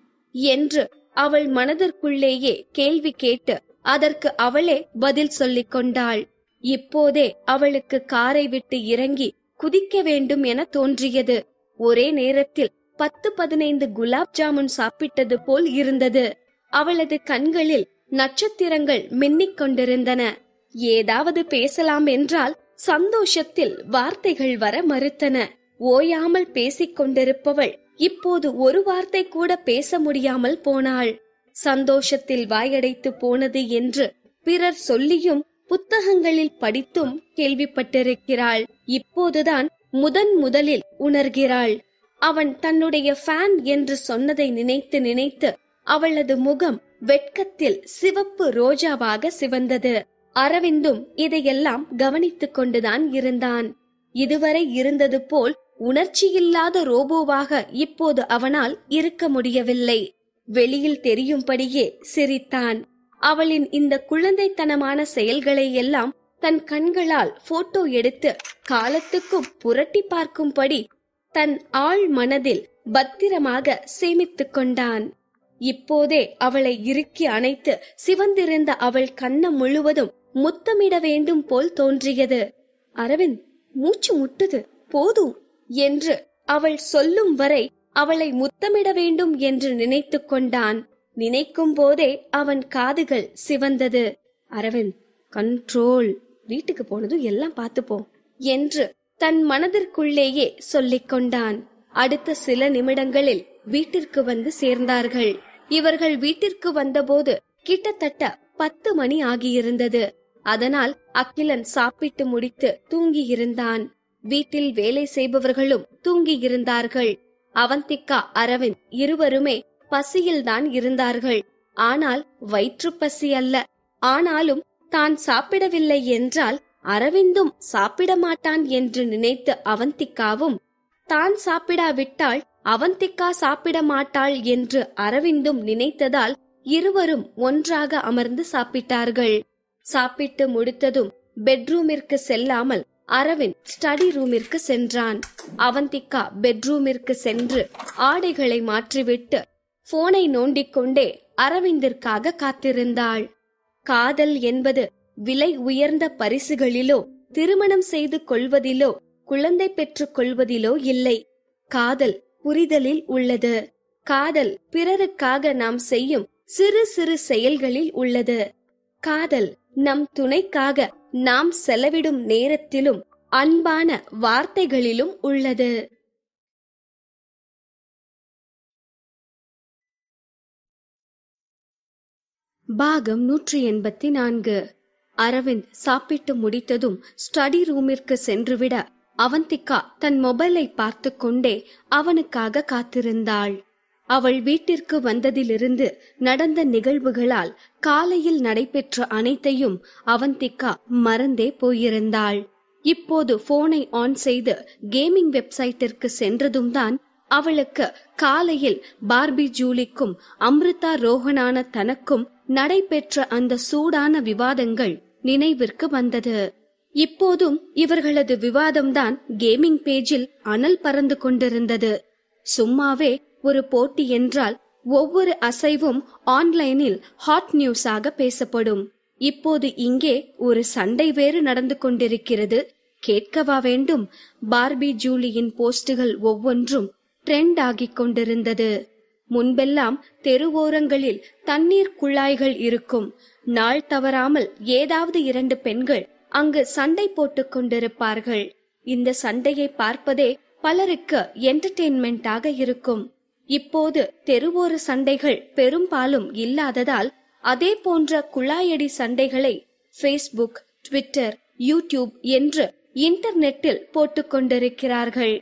என்று அவள் மனதிற்குள்ளேயே கேள்வி கேட்டு அதற்கு அவளே பதில் சொல்லிக் கொண்டாள். இப்போதே அவளுக்கு காரை விட்டு இறங்கி குதிக்க வேண்டும் என தோன்றியது. ஒரே நேரத்தில் 10-15 குலாப் ஜாமுன் சாப்பிட்டது போல் இருந்தது. அவளது கண்களில் நட்சத்திரங்கள் மின்னிக் கொண்டிருந்தன. ஏதாவது பேசலாம் என்றால் சந்தோஷத்தில் வார்த்தைகள் வர மறுத்தன. ஓயாமல் பேசிக் கொண்டிருப்பவள் இப்போது ஒரு வார்த்தை கூட பேச முடியாமல் போனாள். சந்தோஷத்தில் வாயடைத்து போனது என்று பிறர் சொல்லியும் புத்தகங்களில் படித்தும் கேள்விப்பட்டிருக்கிறாள். இப்போதுதான் முதலில் உணர்கிறாள். அவன் தன்னுடைய ஃபேன் என்று சொன்னதை நினைத்து நினைத்து அவளது முகம் வெட்கத்தில் சிவப்பு ரோஜாவாக சிவந்தது. அரவிந்தும் இதையெல்லாம் கவனித்துக் கொண்டுதான் இருந்தான். இதுவரை இருந்தது போல் உணர்ச்சியில்லாத ரோபோவாக இப்போது அவனால் இருக்க முடியவில்லை. வெளியில் தெரியும்படியே சிரித்தான். அவளின் இந்த குழந்தைத்தனமான செயல்களை எல்லாம் தன் கண்களால் போட்டோ எடுத்து காலத்துக்கும் புரட்டி பார்க்கும்படி தன் ஆழ் மனதில் பத்திரமாக சேமித்துக் கொண்டான். இப்போதே அவளை இறுக்கி அணைத்து சிவந்திருந்த அவள் கன்னம் முழுவதும் முத்தமிட வேண்டும் போல் தோன்றியது. அரவிந்த், மூச்சு முட்டுது, போதும் என்று அவள் சொல்லும் வரை அவளை முத்தமிட வேண்டும் என்று நினைத்துக் கொண்டான். நினைக்கும் போதே அவன் காதுகள் சிவந்தது. அரவிந்த், கண்ட்ரோல், வீட்டுக்கு போனதும் எல்லாம் பார்த்துப்போம் என்று தன் மனதிற்குள்ளேயே சொல்லிக் கொண்டான். அடுத்த சில நிமிடங்களில் வீட்டிற்கு வந்து சேர்ந்தார்கள். இவர்கள் வீட்டிற்கு வந்தபோது கிட்டத்தட்ட 10 மணி ஆகியிருந்தது. அதனால் அகிலன் சாப்பிட்டு முடித்து தூங்கியிருந்தான். வீட்டில் வேலை செய்பவர்களும் தூங்கியிருந்தார்கள். அவந்திகா, அரவிந்த் இருவருமே பசியில்தான் இருந்தார்கள். ஆனால் வயிற்று பசி அல்ல. ஆனாலும் தான் சாப்பிடவில்லை என்றால் அரவிந்தும் சாப்பிட மாட்டான் என்று நினைத்து அவந்திகாவும், தான் சாப்பிடாவிட்டால் அவந்திகா சாப்பிட மாட்டாள் என்று அரவிந்தும் நினைத்ததால் இருவரும் ஒன்றாக அமர்ந்து சாப்பிட்டார்கள். சாப்பிட்டு முடித்ததும் பெட்ரூமிற்கு செல்லாமல் அரவிந்த் ஸ்டடி ரூமிற்கு சென்றான். அவந்திகா பெட்ரூமிற்கு சென்று ஆடைகளை மாற்றிவிட்டு போனை நோண்டிக்கொண்டே அரவிந்திற்காக காத்திருந்தாள். காதல் என்பது விலை உயர்ந்த பரிசுகளிலோ, திருமணம் செய்து கொள்வதிலோ, குழந்தை பெற்றுக் கொள்வதிலோ இல்லை. காதல் புரிதலில் உள்ளது. காதல் பிறருக்காக நாம் செய்யும் சிறு சிறு செயல்களில் உள்ளது. காதல் நம் துணைக்காக நாம் செலவிடும் நேரத்திலும் அன்பான வார்த்தைகளிலும் உள்ளது. பாகம் 184. அரவிந்த் சாப்பிட்டு முடித்ததும் ஸ்டடி ரூமிற்கு சென்றுவிட அவந்திகா தன் மொபைலை பார்த்து கொண்டே அவனுக்காக காத்திருந்தாள். அவள் வீட்டிற்கு வந்ததிலிருந்து நடந்த நிகழ்வுகளால் காலையில் நடைபெற்ற அனைத்தையும் அவந்திகா மறந்தே போயிருந்தாள். இப்போது போனை ஆன் செய்து கேமிங் வெப்சைட்டிற்கு சென்றதும் தான் அவளுக்கு காலையில் பார்பி ஜூலிக்கும் அம்ரிதா ரோஹனான தனக்கும் நடைபெற்ற அந்த சூடான விவாதங்கள் நினைவிற்கு வந்தது. இப்போதும் இவர்களது விவாதம்தான் கேமிங் பேஜில் அனல் பறந்து கொண்டிருந்தது. சும்மாவே ஒரு போட்டி என்றால் ஒவ்வொரு அசைவும் ஆன்லைனில் ஹாட் நியூஸாக பேசப்படும். இப்போது இங்கே ஒரு சண்டை வேறு நடந்து கொண்டிருக்கிறது. கேட்கவா வேண்டும்? பார்பி ஜூலியின் போஸ்டுகள் ஒவ்வொன்றும் ட்ரெண்ட் ஆகிக் கொண்டிருந்தது. முன்பெல்லாம் தெருவோரங்களில் தண்ணீர் குழாய்கள் இருக்கும். நாள் தவறாமல் ஏதாவது 2 பெண்கள் அங்கு சண்டை போட்டுக் கொண்டிருப்பார்கள். இந்த சண்டையை பார்ப்பதே பலருக்கு என்டர்டெயின்மெண்டாக இருக்கும். இப்போது தெருவோர சண்டைகள் பெரும்பாலும் இல்லாததால் அதே போன்ற குழாயடி சண்டைகளை ஃபேஸ்புக், ட்விட்டர், யூடியூப் என்று இன்டர்நெட்டில் போட்டுக் கொண்டிருக்கிறார்கள்.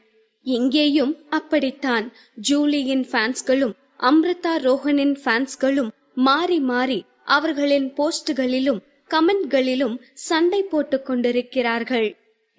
இங்கேயும் அப்படித்தான். ஜூலியின் ஃபேன்ஸ்களும் அம்ரிதா ரோஹனின் ஃபேன்ஸ்களும் மாறி மாறி அவர்களின் போஸ்ட்களிலும் கமெண்ட்களிலும் சண்டை போட்டுக் கொண்டிருக்கிறார்கள்.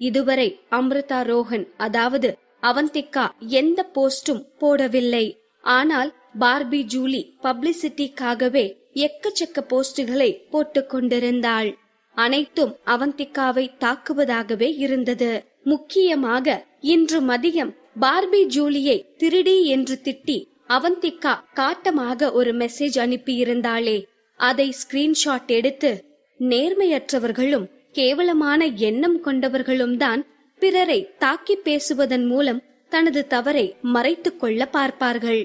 இதுவரை அம்ரிதா ரோஹன் அதாவது அவந்திகா எந்த போஸ்டும் போடவில்லை. ஆனால் பார்பி ஜூலி பப்ளிசிட்டிக்காகவே எக்கச்சக்க போஸ்டுகளை போட்டுக் கொண்டிருந்தாள். அனைத்தும் அவந்திகாவை தாக்குவதாகவே இருந்தது. முக்கியமாக இன்று மதியம் பார்பி ஜூலியை திருடி என்று திட்டி அவந்திகா காட்டமாக ஒரு மெசேஜ் அனுப்பியிருந்தாளே, அதை ஸ்கிரீன்ஷாட் எடுத்து நேர்மையற்றவர்களும் கேவலமான எண்ணம் கொண்டவர்களும் தான் பிறரை தாக்கி பேசுவதன் மூலம் தனது தவறை மறைத்துக் கொள்ள பார்ப்பார்கள்.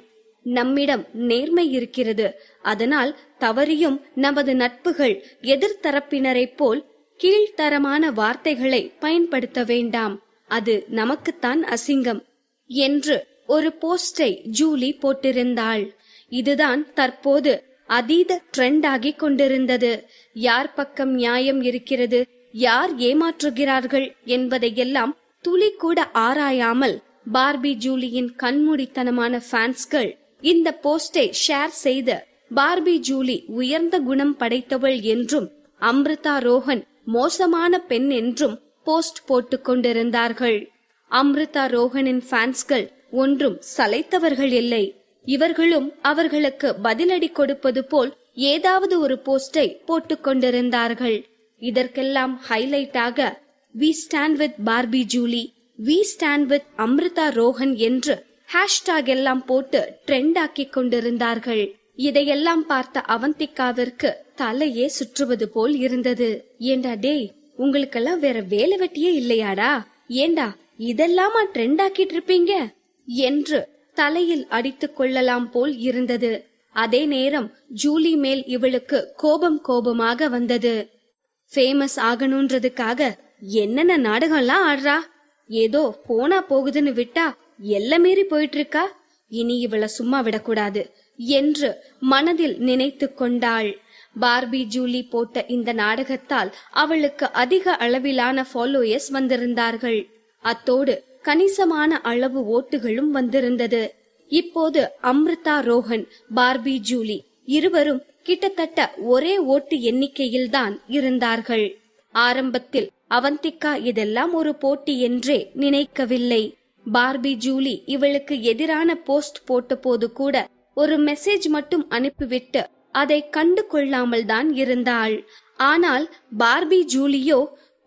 நம்மிடம் நேர்மை இருக்கிறது, அதனால் தவறியும் நமது நட்புகள் எதிர்த்தரப்பினரைப் போல் கீழ்த்தரமான வார்த்தைகளை பயன்படுத்த வேண்டாம், அது நமக்குத்தான் அசிங்கம் என்று ஒரு போஸ்டை ஜூலி போட்டிருந்தாள். இதுதான் தற்போது அதீத ட்ரெண்ட் ஆகி கொண்டிருந்தது. யார் பக்கம் நியாயம் இருக்கிறது, யார் ஏமாற்றுகிறார்கள் என்பதையெல்லாம் துளி கூட ஆராயாமல் பார்பி ஜூலியின் கண்மூடித்தனமான ஃபேன்ஸ்கள் இந்த போஸ்டை ஷேர் செய்து பார்பி ஜூலி உயர்ந்த குணம் படைத்தவள் என்றும் அம்ரிதா ரோஹன் மோசமான பெண் என்றும் போஸ்ட் போட்டுக் கொண்டிருந்தார்கள். அம்ரிதா ரோஹனின் ஃபேன்ஸ்கள் ஒன்றும் சளைத்தவர்கள் இல்லை. இவர்களும் அவர்களுக்கு பதிலடி கொடுப்பது போல் ஏதாவது ஒரு போஸ்டை போட்டுக் கொண்டிருந்தார்கள். இதற்கெல்லாம் ஹைலைட்டாக we stand with Barbie Julie, we stand with Amrita Rohan என்று ஹேஷ்டாக் எல்லாம் போட்டு ட்ரெண்ட் ஆக்கி கொண்டிருந்தார்கள். இதையெல்லாம் பார்த்த அவந்திகாவிற்கு தலையே சுற்றுவது போல் இருந்தது. ஏண்டா டேய், உங்களுக்கெல்லாம் வேற வேலை வெட்டியே இல்லையாடா? ஏண்டா இதெல்லாமா ட்ரெண்ட் ஆக்கிட்டு இருப்பீங்க என்று தலையில் அடித்துக் கொள்ளலாம் போல் இருந்தது. அதே நேரம் ஜூலி மேல் இவளுக்கு கோபமாக வந்தது. ஃபேமஸ் ஆகணும்ன்றதுக்காக என்னென்ன நாடகம்லாம் ஆடுறா, ஏதோ போனா போகுதுன்னு விட்டா எல்லை மீறி போயிட்டு இருக்கா, இனி இவளை சும்மா விடக்கூடாது என்று மனதில் நினைத்து கொண்டாள். பார்பி ஜூலி போட்ட இந்த நாடகத்தால் அவளுக்கு அதிக அளவிலான ஃபாலோயர்ஸ் வந்திருந்தார்கள். அத்தோடு கணிசமான அளவு ஓட்டுகளும் வந்திருந்தது. இப்போது அம்ரிதா ரோஹன், பார்பி ஜூலி இருவரும் கிட்டத்தட்ட ஒரே ஓட்டு எண்ணிக்கையில் தான் இருந்தார்கள். ஆரம்பத்தில் அவந்திகா இதெல்லாம் ஒரு போட்டி என்றே நினைக்கவில்லை. பார்பி ஜூலி இவளுக்கு எதிரான போஸ்ட் போட்ட போது கூட ஒரு மெசேஜ் மட்டும் அனுப்பிவிட்டு அதை கண்டு கொள்ளாமல் தான் இருந்தாள். ஆனால் பார்பி ஜூலியோ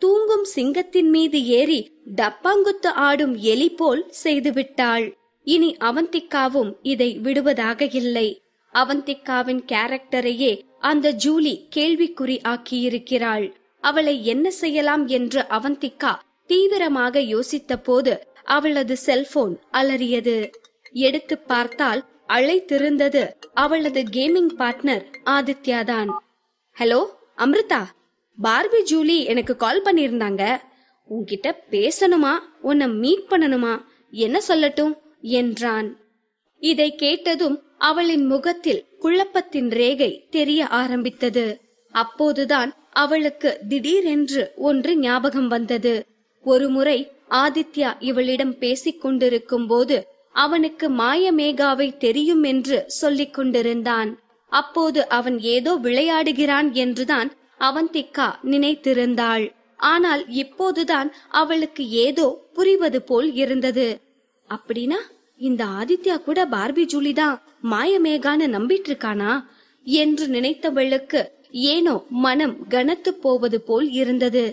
தூங்கும் சிங்கத்தின் மீது ஏறி டப்பாங்குத்து ஆடும் எலி போல் செய்துவிட்டாள். இனி அவந்திகாவும் இதை விடுவதாக இல்லை. அவந்திகாவின் கேரக்டரையே அந்த ஜூலி கேள்விக்குறி ஆக்கியிருக்கிறாள். அவளை என்ன செய்யலாம் என்று அவந்திகா தீவிரமாக யோசித்த போது அவளது செல்போன் அலறியது. எடுத்து பார்த்தால் அழைத்திருந்தது அவளது கேமிங் பார்ட்னர் ஆதித்யாதான். ஹலோ அம்ரிதா, பார்பி ஜூலி எனக்கு கால் பண்ணிருந்தாங்க. உன்கிட்ட பேசணுமா, உன்னை மீட் பண்ணணுமா, என்ன சொல்லட்டும் என்றான். இதை கேட்டதும் அவளின் முகத்தில் குழப்பத்தின் ரேகை தெரிய ஆரம்பித்தது. அப்போதுதான் அவளுக்கு திடீரென்று ஒன்று ஞாபகம் வந்தது. ஒருமுறை ஆதித்யா இவளிடம் பேசிக் கொண்டிருக்கும் போது அவனுக்கு மாயமேகாவை தெரியும் என்று சொல்லிக் கொண்டிருந்தான். அப்போது அவன் ஏதோ விளையாடுகிறான் என்றுதான் அவந்திகா நினைத்திருந்தாள். ஆனால் இப்போதுதான் அவளுக்கு ஏதோ புரிவது போல் இருந்தது. அப்படின்னா இந்த ஆதித்யா கூட பார்பி ஜூலி தான் மாயமேகான்னு நம்பிட்டு இருக்கானா என்று நினைத்தவளுக்கு ஏனோ மனம் கனத்து போவது போல் இருந்தது.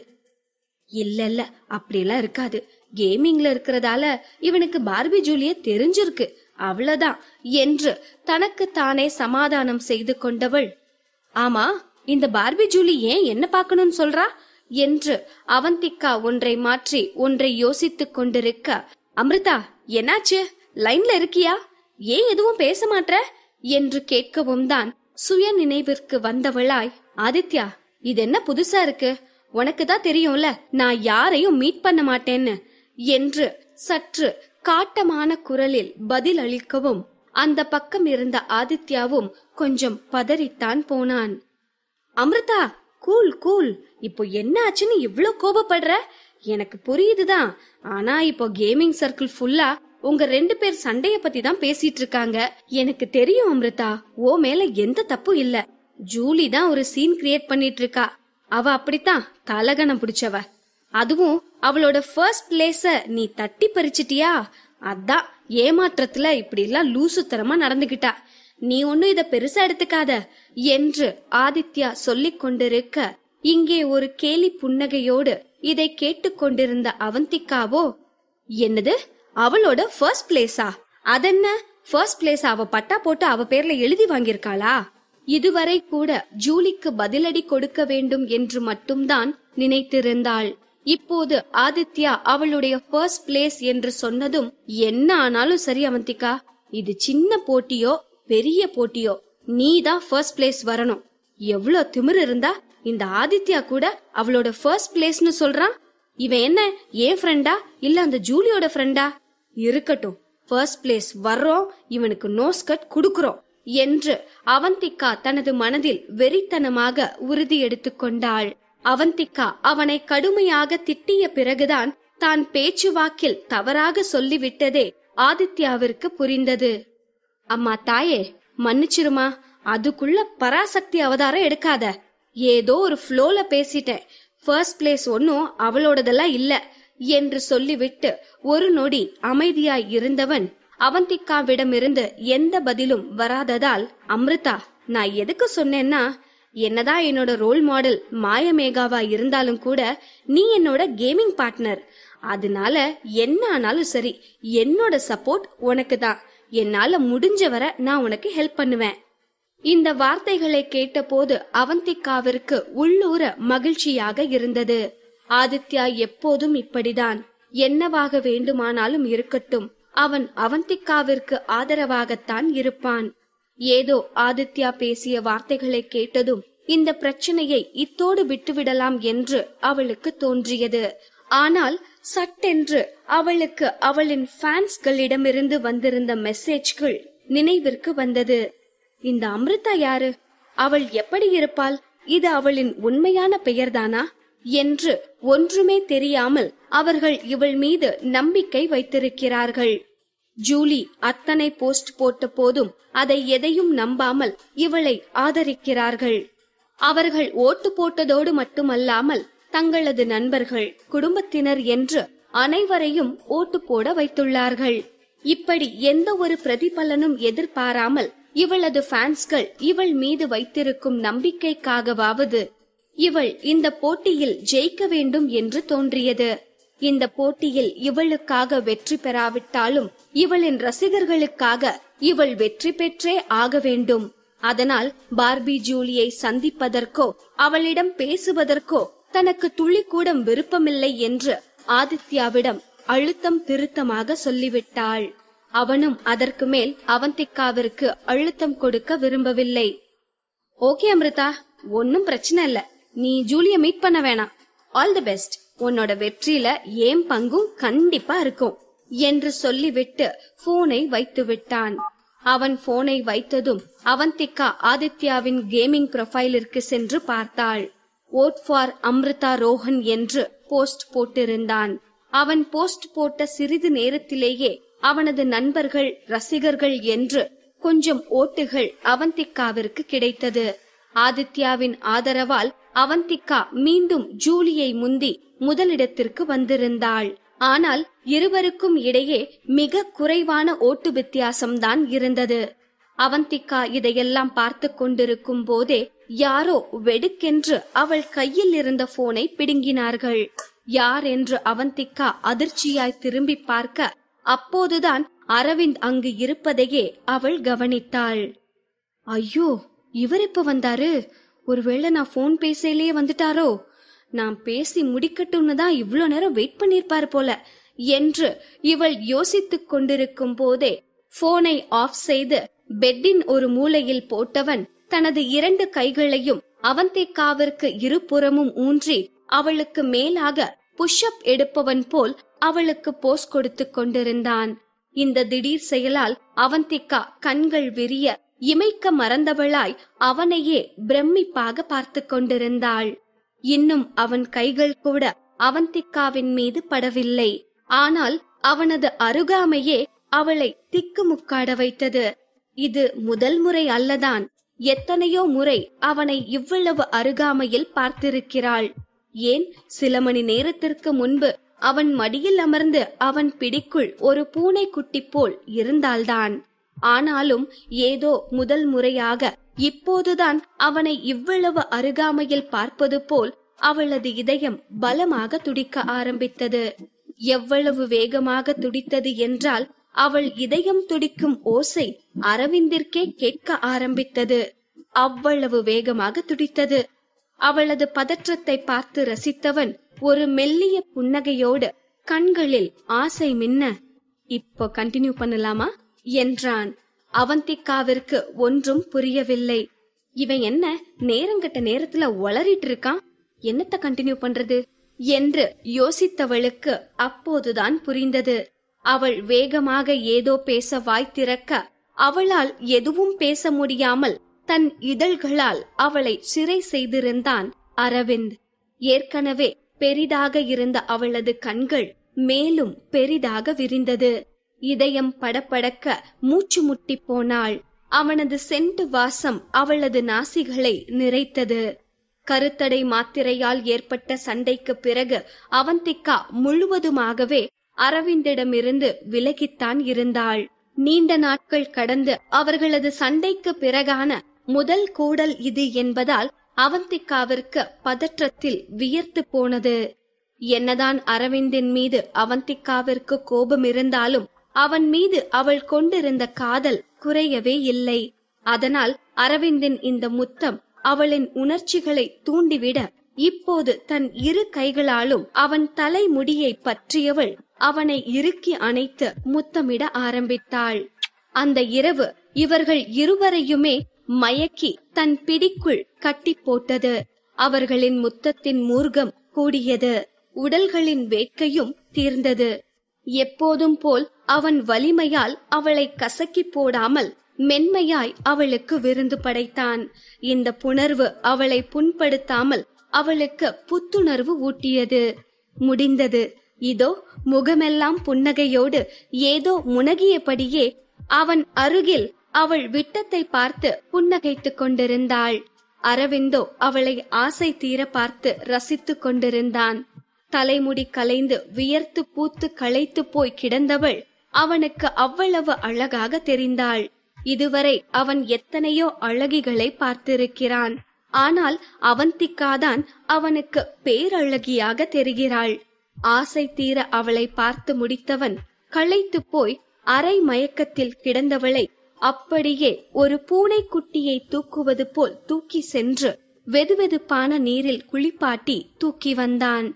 இல்ல அப்படியெல்லாம் இருக்காது, கேமிங்ல இருக்கிறதால இவனுக்கு பார்பி ஜூலிய தெரிஞ்சிருக்கு, அவ்வளவுதான் என்று தனக்கு தானே சமாதானம் செய்து கொண்டவள், ஆமா இந்த பார்பி ஜூலி ஏன் என்ன பார்க்கணும்னு சொல்றா என்று அவந்திகா ஒன்றை மாற்றி ஒன்றை யோசித்துக் கொண்டிருக்க, அம்ரிதா என்னாச்சு, லைன்ல இருக்கியா, ஏன் எதுவும் பேச மாட்ற என்று கேட்கவும் தான் சுய நினைவிற்கு வந்தவளாய், ஆதித்யா இது என்ன புதுசா இருக்கு, உனக்கு தான் தெரியும்ல நான் யாரையும் மீட் பண்ண மாட்டேன்னு என்று சற்று காட்டமான குரலில் பதில் அளிக்கவும் அந்த பக்கம் இருந்த ஆதித்யாவும் கொஞ்சம் பதறித்தான் போனான். அம்ரிதா கூல் கூல், இப்போ என்ன ஆச்சுன்னு இவ்ளோ கோபப்படுற, எனக்கு புரியுதுதான், ஆனா இப்போ கேமிங் சர்க்கிள் ஃபுல்லா உங்க 2 பேர் சண்டைய பத்தி தான் பேசிட்டு இருக்காங்க. எனக்கு தெரியும் அமிர்தா, ஓ மேல எந்த தப்பும் இல்ல. ஜூலி தான் ஒரு சீன் கிரியேட் பண்ணிட்டு இருக்கா. அவ அப்படித்தான் தலகணம் பிடிச்சவ. அதுவும் அவளோட ஃபர்ஸ்ட் பிளேஸ நீ தட்டி பறிச்சிட்டியா, அதான் ஏமாற்றத்துல இப்படி எல்லாம் லூசுத்தனமா நடந்துகிட்டா. நீ ஒன்னும் இத பெருசா எடுத்துக்காத என்று ஆதித்யா சொல்லிக் கொண்டிருக்க, இங்கே ஒரு கேலி புன்னகையோடு இதை கேட்டுக்கொண்டிருந்த அவந்திகாவோ, என்னது அவளோட ஃபர்ஸ்ட் பிளேஸா? அதென்ன ஃபர்ஸ்ட் பிளேஸ் அவ பட்டா போட்டு அவ பேர்ல எழுதி வாங்கியிருக்காளா? இதுவரை கூட ஜூலிக்கு பதிலடி கொடுக்க வேண்டும் என்று மட்டும்தான் நினைத்திருந்தாள். இப்போது ஆதித்யா அவளுடைய ஃபர்ஸ்ட் பிளேஸ் என்று சொன்னதும், என்ன ஆனாலும் சரி அவந்திகா, இது சின்ன போட்டியோ பெரிய போட்டியோ நீதான் ஃபர்ஸ்ட் பிளேஸ் வரணும். எவ்வளவு திமிரு இருந்தா இந்த ஆதித்யா கூட அவளோட ஃபர்ஸ்ட் பிளேஸ்னு சொல்றான். இவன் என்ன ஏன் ஃப்ரெண்டா இல்ல அந்த ஜூலியோட ஃப்ரெண்டா? இருக்கட்டும், ஃபர்ஸ்ட் பிளேஸ் வர்றோம், இவனுக்கு நோஸ் கட் குடுக்குறோம் என்று அவந்திகா தனது மனதில் வெறித்தனமாக உறுதி எடுத்துக்கொண்டாள். அவந்திகா அவனை கடுமையாக திட்டிய பிறகுதான் தான் பேச்சுவாக்கில் தவறாக சொல்லிவிட்டதே ஆதித்யாவிற்கு புரிந்தது. அம்மா தாயே, மன்னிச்சிருமா, அதுக்குள்ள பராசக்தி அவதாரம் எடுக்காத. ஏதோ ஒரு ஃப்ளோல பேசிட்டேன். ஃபர்ஸ்ட் பிளேஸ் ஒன்னும் அவளோடதெல்லாம் இல்ல என்று சொல்லிவிட்டு ஒரு நொடி அமைதியாய் இருந்தவன் அவந்திகாவிடமிருந்து எந்த பதிலும் வராததால், அமிர்தா, நான் எதுக்கு சொன்னேன்னா, என்னதான் என்னோட ரோல் மாடல் மாயமேகாவா இருந்தாலும் கூட நீ என்னோட கேமிங் பார்ட்னர். அதனால என்ன ஆனாலும் சரி, என்னோட சப்போர்ட் உனக்கு தான். என்னால முடிஞ்ச வரை நான் உனக்கு ஹெல்ப் பண்ணுவேன். இந்த வார்த்தைகளை கேட்டபோது அவந்திகாவிற்கு உள்ளூர மகிழ்ச்சியாக இருந்தது. ஆதித்யா எப்போதும் இப்படிதான். என்னவாக வேண்டுமானாலும் இருக்கட்டும், அவன் அவந்திகாவிற்கு ஆதரவாகத்தான் இருப்பான். ஏதோ ஆதித்யா பேசிய வார்த்தைகளை கேட்டதும் இந்த பிரச்சனையை இத்தோடு விட்டுவிடலாம் என்று அவளுக்கு தோன்றியது. ஆனால் சட்டென்று அவளுக்கு அவளின் ஃபேன்ஸ்களிடமிருந்து வந்திருந்த மெசேஜ்கள் நினைவிற்கு வந்தது. இந்த அமிர்தா யாரு? அவள் எப்படி இருப்பாள்? இது அவளின் உண்மையான பெயர்தானா என்று ஒன்றுமே தெரியாமல் அவர்கள் இவள் மீது நம்பிக்கை வைத்திருக்கிறார்கள். ஜூலி அத்தனை போஸ்ட் போட்ட போதும் அதை எதையும் நம்பாமல் இவளை ஆதரிக்கிறார்கள். அவர்கள் ஓட்டு போட்டதோடு மட்டுமல்லாமல் தங்களது நண்பர்கள், குடும்பத்தினர் என்று அனைவரையும் ஓட்டு போட வைத்துள்ளார்கள். இப்படி எந்த ஒரு பிரதிபலனும் எதிர்பாராமல் இவளது ஃபேன்ஸ்கள் இவள் மீது வைத்திருக்கும் நம்பிக்கைக்காகவாவது இவள் இந்த போட்டியில் ஜெயிக்க வேண்டும் என்று தோன்றியது. இந்த போட்டியில் இவளுக்காக வெற்றி பெறாவிட்டாலும் இவளின் ரசிகர்களுக்காக இவள் வெற்றி பெற்றே ஆக வேண்டும். அதனால் பார்பி ஜூலியை சந்திப்பதற்கோ அவளிடம் பேசுவதற்கோ தனக்கு துளி கூட விருப்பமில்லை என்று ஆதித்யாவிடம் அழுத்தம் திருத்தமாக சொல்லிவிட்டாள். அவனும் அதற்கு மேல் அவந்திகாவிற்கு அழுத்தம் கொடுக்க விரும்பவில்லை. ஓகே அமிர்தா, ஒன்னும் பிரச்சனை இல்ல, நீ ஜூலிய மீட் பண்ண வேணாம். ஆல் தி பெஸ்ட், உன்னோட வெற்றியில ஏன் பங்கும் கண்டிப்பா இருக்கும் என்று சொல்லிவிட்டு போனை வைத்து விட்டான். அவன் போனை வைத்ததும் அவந்திகா ஆதித்யாவின் கேமிங் ப்ரொஃபைலிற்கு சென்று பார்த்தாள். ஓட் ஃபார் அம்ரிதா ரோஹன் என்று போஸ்ட் போட்டிருந்தான். அவன் போஸ்ட் போட்ட சிறிது நேரத்திலேயே அவனது நண்பர்கள், ரசிகர்கள் என்று கொஞ்சம் ஓட்டுகள் அவந்திகாவிற்கு கிடைத்தது. ஆதித்யாவின் ஆதரவால் அவந்திகா மீண்டும் ஜூலியை முந்தி முதலிடத்திற்கு வந்திருந்தாள். ஆனால் இருவருக்கும் இடையே மிக குறைவான ஓட்டு வித்தியாசம்தான் இருந்தது. அவந்திகா இதையெல்லாம் பார்த்து கொண்டிருக்கும் போதே யாரோ வெடுக்கென்று அவள் கையில் இருந்த போனை பிடுங்கினார்கள். யார் என்று அவந்திகா அதிர்ச்சியாய் திரும்பி பார்க்க அப்போதுதான் அரவிந்த் அங்கு இருப்பதையே அவள் கவனித்தாள். ஐயோ, இவர் எப்ப வந்தாரு? ஒருவேளை நான் போன் பேசலையே வந்துட்டாரோ? நான் பேசி முடிக்கட்டும்னு தான் இவ்வளவு நேரம் வெயிட் பண்ணிருப்பாரு போல என்று இவள் யோசித்துக் கொண்டிருக்கும் போதே போனை ஆஃப் செய்து பெட்டின் ஒரு மூலையில் போட்டவன் தனது 2 கைகளையும் அவந்திகாவிற்கு இருபுறமும் ஊன்றி அவளுக்கு மேலாக புஷ்அப் எடுப்பவன் போல் அவளுக்கு போஸ் கொடுத்து கொண்டிருந்தான். இந்த திடீர் செயலால் அவந்திகா கண்கள் விரிய இமைக்க மறந்தவளாய் அவனையே பிரமிப்பாக பார்த்து கொண்டிருந்தாள். இன்னும் அவன் கைகள் கூட அவந்திகாவின் மீது படவில்லை. ஆனால் அவனது அருகாமையே அவளை திக்குமுக்காட வைத்தது. இது முதல் முறை அல்லதான். எத்தனையோ முறை அவனை இவ்வளவு அருகாமையில் பார்த்திருக்கிறாள். ஏன், சில மணி நேரத்திற்கு முன்பு அவன் மடியில் அமர்ந்து அவன் பிடிக்குள் ஒரு பூனைக்குட்டி போல் இருந்தால்தான். ஆனாலும் ஏதோ முதல் முறையாக இப்போதுதான் அவனை இவ்வளவு அருகாமையில் பார்ப்பது போல் அவளது இதயம் பலமாக துடிக்க ஆரம்பித்தது. எவ்வளவு வேகமாக துடித்தது என்றால் அவள் இதயம் துடிக்கும் ஓசை அரவிந்திற்கே கேட்க ஆரம்பித்தது. அவ்வளவு வேகமாக துடித்தது. அவளது பதற்றத்தை பார்த்து ரசித்தவன் ஒரு மெல்லிய புன்னகையோடு கண்களில் ஆசை மின்ன, இப்போ கண்டினியூ பண்ணலாமா என்றான். அவந்திகாவிற்கு ஒன்றும் புரியவில்லை. இவன் என்ன நேரங்கட்ட நேரத்துல உளறிட்டு இருக்கான், என்னத்த கண்டினியூ பண்றது என்று யோசித்தவளுக்கு அப்போதுதான் புரிந்தது. அவள் வேகமாக ஏதோ பேச வாய் திறக்க அவளால் எதுவும் பேச முடியாமல் தன் இதழ்களால் அவளை சிறை செய்திருந்தான் அரவிந்த். ஏற்கனவே பெரிதாக இருந்த அவளது கண்கள் மேலும் பெரிதாக விரிந்தது. இதயம் படபடக்க மூச்சு முட்டி போனாள். அவனது சென்ட் வாசம் அவளது நாசிகளை நிறைத்தது. கருத்தடை மாத்திரையால் ஏற்பட்ட சண்டைக்கு பிறகு அவந்திகா முழுவதுமாகவே அரவிந்திடமிருந்து விலகித்தான் இருந்தாள். நீண்ட நாட்கள் கடந்து அவர்களது சண்டைக்கு பிறகான முதல் கூடல் இது என்பதால் அவந்திகாவிற்கு பதற்றத்தில் வியர்த்து போனது. என்னதான் அரவிந்தின் மீது அவந்திகாவிற்கு கோபம் இருந்தாலும் அவன் மீது அவள் கொண்டிருந்த காதல் குறையவே இல்லை. அதனால் அரவிந்தின் இந்த முத்தம் அவளின் உணர்ச்சிகளை தூண்டிவிட இப்போது தன் இரு கைகளாலும் அவன் தலைமுடியை பற்றியவள் அவனை இறுக்கி அணைத்து முத்தமிட ஆரம்பித்தாள். அந்த இரவு இவர்கள் இருவரையுமே மயக்கி தன் பிடிக்குள் கட்டி போட்டது. அவர்களின் முத்தத்தின் மூர்க்கம் கூடியது. உடல்களின் வேட்கையும் தீர்ந்தது. எப்போதும் போல் அவன் வலிமையால் அவளை கசக்கி போடாமல் மென்மையாய் அவளுக்கு விருந்து படைத்தான். இந்த புணர்வு அவளை புண்படுத்தாமல் அவளுக்கு புத்துணர்வு ஊட்டியது. முடிந்தது. இதோ முகமெல்லாம் புன்னகையோடு ஏதோ முனகியபடியே அவன் அருகில் அவள் விட்டத்தை பார்த்து புன்னகைத்துக் கொண்டிருந்தாள். அரவிந்தோ அவளை ஆசை தீர பார்த்து ரசித்துக் கொண்டிருந்தான். தலைமுடி கலைந்து வியர்த்து பூத்து களைத்து போய் கிடந்தவள் அவனுக்கு அவ்வளவு அழகாக தெரிந்தாள். இதுவரை அவன் எத்தனையோ அழகிகளை பார்த்திருக்கிறான். ஆனால் அவந்திகாதான் அவனுக்கு பேரழகியாக தெரிகிறாள். ஆசை தீர அவளை பார்த்து முடித்தவன் களைத்து போய் அரை மயக்கத்தில் கிடந்தவளை அப்படியே ஒரு பூனைக்குட்டியை தூக்குவது போல் தூக்கி சென்று வெதுவெதுப்பான நீரில் குளிப்பாட்டி தூக்கி வந்தான்.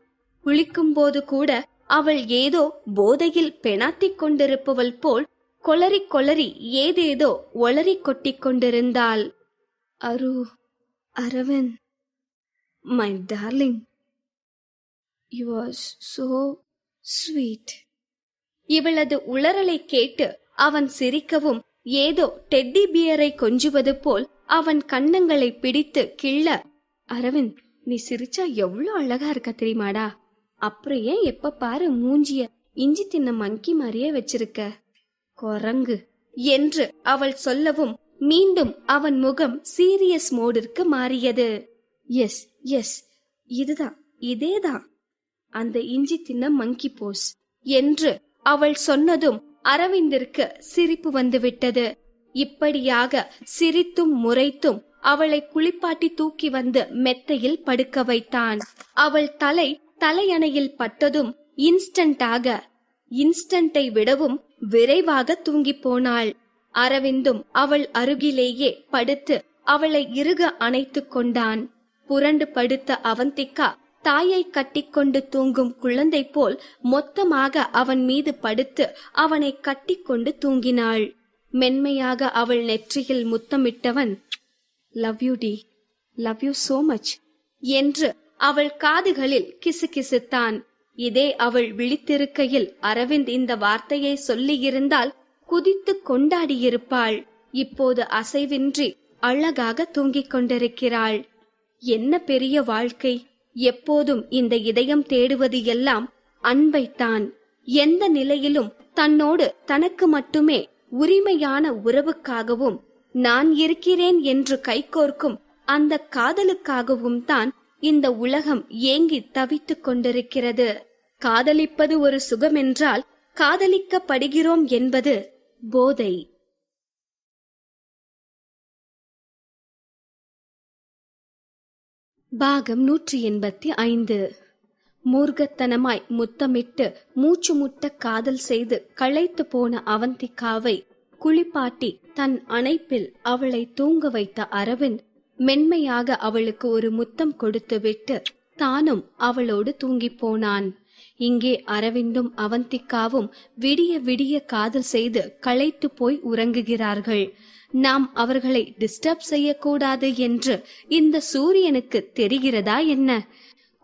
குளிக்கும் போது கூட அவள் ஏதோ போதையில் பெணாத்திக் கொண்டிருப்பவள் போல் கொளறி கொளறி ஏதேதோ ஒளறி கொட்டிக் கொண்டிருந்தாள். Aravind, my darling, you are so sweet. இவளது உளறலை கேட்டு அவன் சிரிக்கவும் ஏதோ டெட்டி பியரை கொஞ்சுவது போல் அவன் கன்னங்களை பிடித்து கிள்ள, அரவிந்த், நீ சிரிச்சா எவ்வளவு அழகா இருக்க தெரியுமாடா. அப்புறம் ஏன் எப்ப பாரு மூஞ்சிய இஞ்சி தின்ன மங்கி மாதிரியே வச்சிருக்க, குரங்கு என்று அவள் சொல்லவும் மீண்டும் அவன் முகம் சீரியஸ் மோடிற்கு மாறியது. எஸ் எஸ், இதுதான், இதேதான் அந்த இஞ்சி தின்ன மங்கி போஸ் என்று அவள் சொன்னதும் அரவிந்திற்கு சிரிப்பு வந்துவிட்டது. இப்படியாக சிரித்தும் முறைத்தும் அவளை குளிப்பாட்டி தூக்கி வந்து மெத்தையில் படுக்க வைத்தான். அவள் தலையணையில் பட்டதும் இன்ஸ்டன்டை விடவும் விரைவாக தூங்கி போனாள். அரவிந்தும் அவள் அருகிலேயே படுத்து அவளை இறுக அணைத்துக் கொண்டான். புரண்டு படுத்த அவந்திகா தாயை கட்டிக்கொண்டு தூங்கும் குழந்தை போல் மொத்தமாக அவன் மீது படுத்து அவனை கட்டிக்கொண்டு தூங்கினாள். மென்மையாக அவள் நெற்றியில் முத்தமிட்டவன், லவ் யூ டி, லவ் யூ சோ மச் என்று அவள் காதுகளில் கிசுகிசுத்தான். இதே அவள் விழித்திருக்கையில் அரவிந்த் இந்த வார்த்தையை சொல்லியிருந்தால் குதித்து கொண்டாடியிருப்பாள். இப்போது அசைவின்றி அழகாக தூங்கிக் கொண்டிருக்கிறாள். என்ன பெரிய வாழ்க்கை! எப்போதும் இந்த இதயம் தேடுவது எல்லாம் அன்பைத்தான். எந்த நிலையிலும் தன்னோடு தனக்கு மட்டுமே உரிமையான உறவுக்காகவும் நான் இருக்கிறேன் என்று கைகோர்க்கும் அந்த காதலுக்காகவும் தான் இந்த உலகம் ஏங்கி தவித்துக் கொண்டிருக்கிறது. காதலிப்பது ஒரு சுகம் என்றால் காதலிக்கப்படுகிறோம் என்பது போதை. பாகம் 185. மூர்க்கத்தனமாய் முத்தமிட்டு மூச்சு முட்ட காதல் செய்து களைத்து போன அவந்திகாவை குளிப்பாட்டி தன் அணைப்பில் அவளை தூங்க வைத்த அரவிந்த் மென்மையாக அவளுக்கு ஒரு முத்தம் கொடுத்துவிட்டு தானும் அவளோடு தூங்கி போனான். இங்கே அரவிந்தும் அவந்திகாவும் விடிய விடிய காதல் செய்து களைத்து போய் உறங்குகிறார்கள். நாம் அவர்களை டிஸ்டர்ப் செய்யக்கூடாது என்று இந்த சூரியனுக்கு தெரிகிறதா என்ன?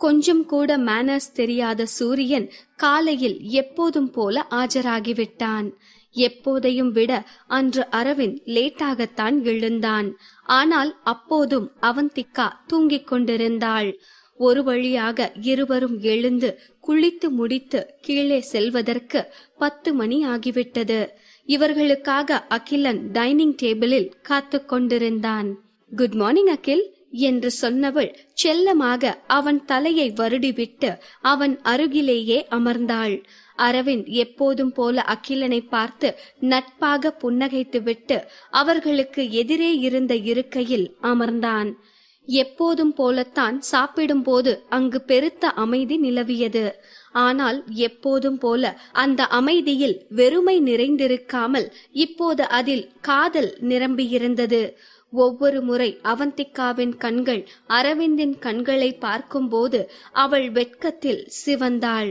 கொஞ்சம் கூட மேனர்ஸ் தெரியாத சூரியன் காலையில் எப்போதும் போல ஆஜராகிவிட்டான். எப்போதையும் விட அன்று அரவிந்த் லேட்டாகத்தான் எழுந்தான். ஆனால் அப்போதும் அவந்திகா தூங்கிக் கொண்டிருந்தாள். ஒரு வழியாக இருவரும் எழுந்து குளித்து முடித்து கீழே செல்வதற்கு 10 மணி ஆகிவிட்டது. இவர்களுக்காக அகிலன் டைனிங் டேபிளில் காத்து கொண்டிருந்தான். குட் மார்னிங் அகில் என்று சொன்னவள் செல்லமாக அவன் தலையை வருடிவிட்டு அவன் அருகிலேயே அமர்ந்தாள். அரவிந்த் எப்போதும் போல அகிலனை பார்த்து நட்பாக புன்னகைத்துவிட்டு அவர்களுக்கு எதிரே இருந்த இருக்கையில் அமர்ந்தான். எப்போதும் போலத்தான் சாப்பிடும் போது அங்கு பெருத்த அமைதி நிலவியது. ஆனால் எப்போதும் போல அந்த அமைதியில் வெறுமை நிறைந்திருக்காமல் இப்போது அதில் காதல் நிரம்பியிருந்தது. ஒவ்வொரு முறை அவந்திகாவின் கண்கள் அரவிந்தின் கண்களை பார்க்கும்போது அவள் வெட்கத்தில் சிவந்தாள்.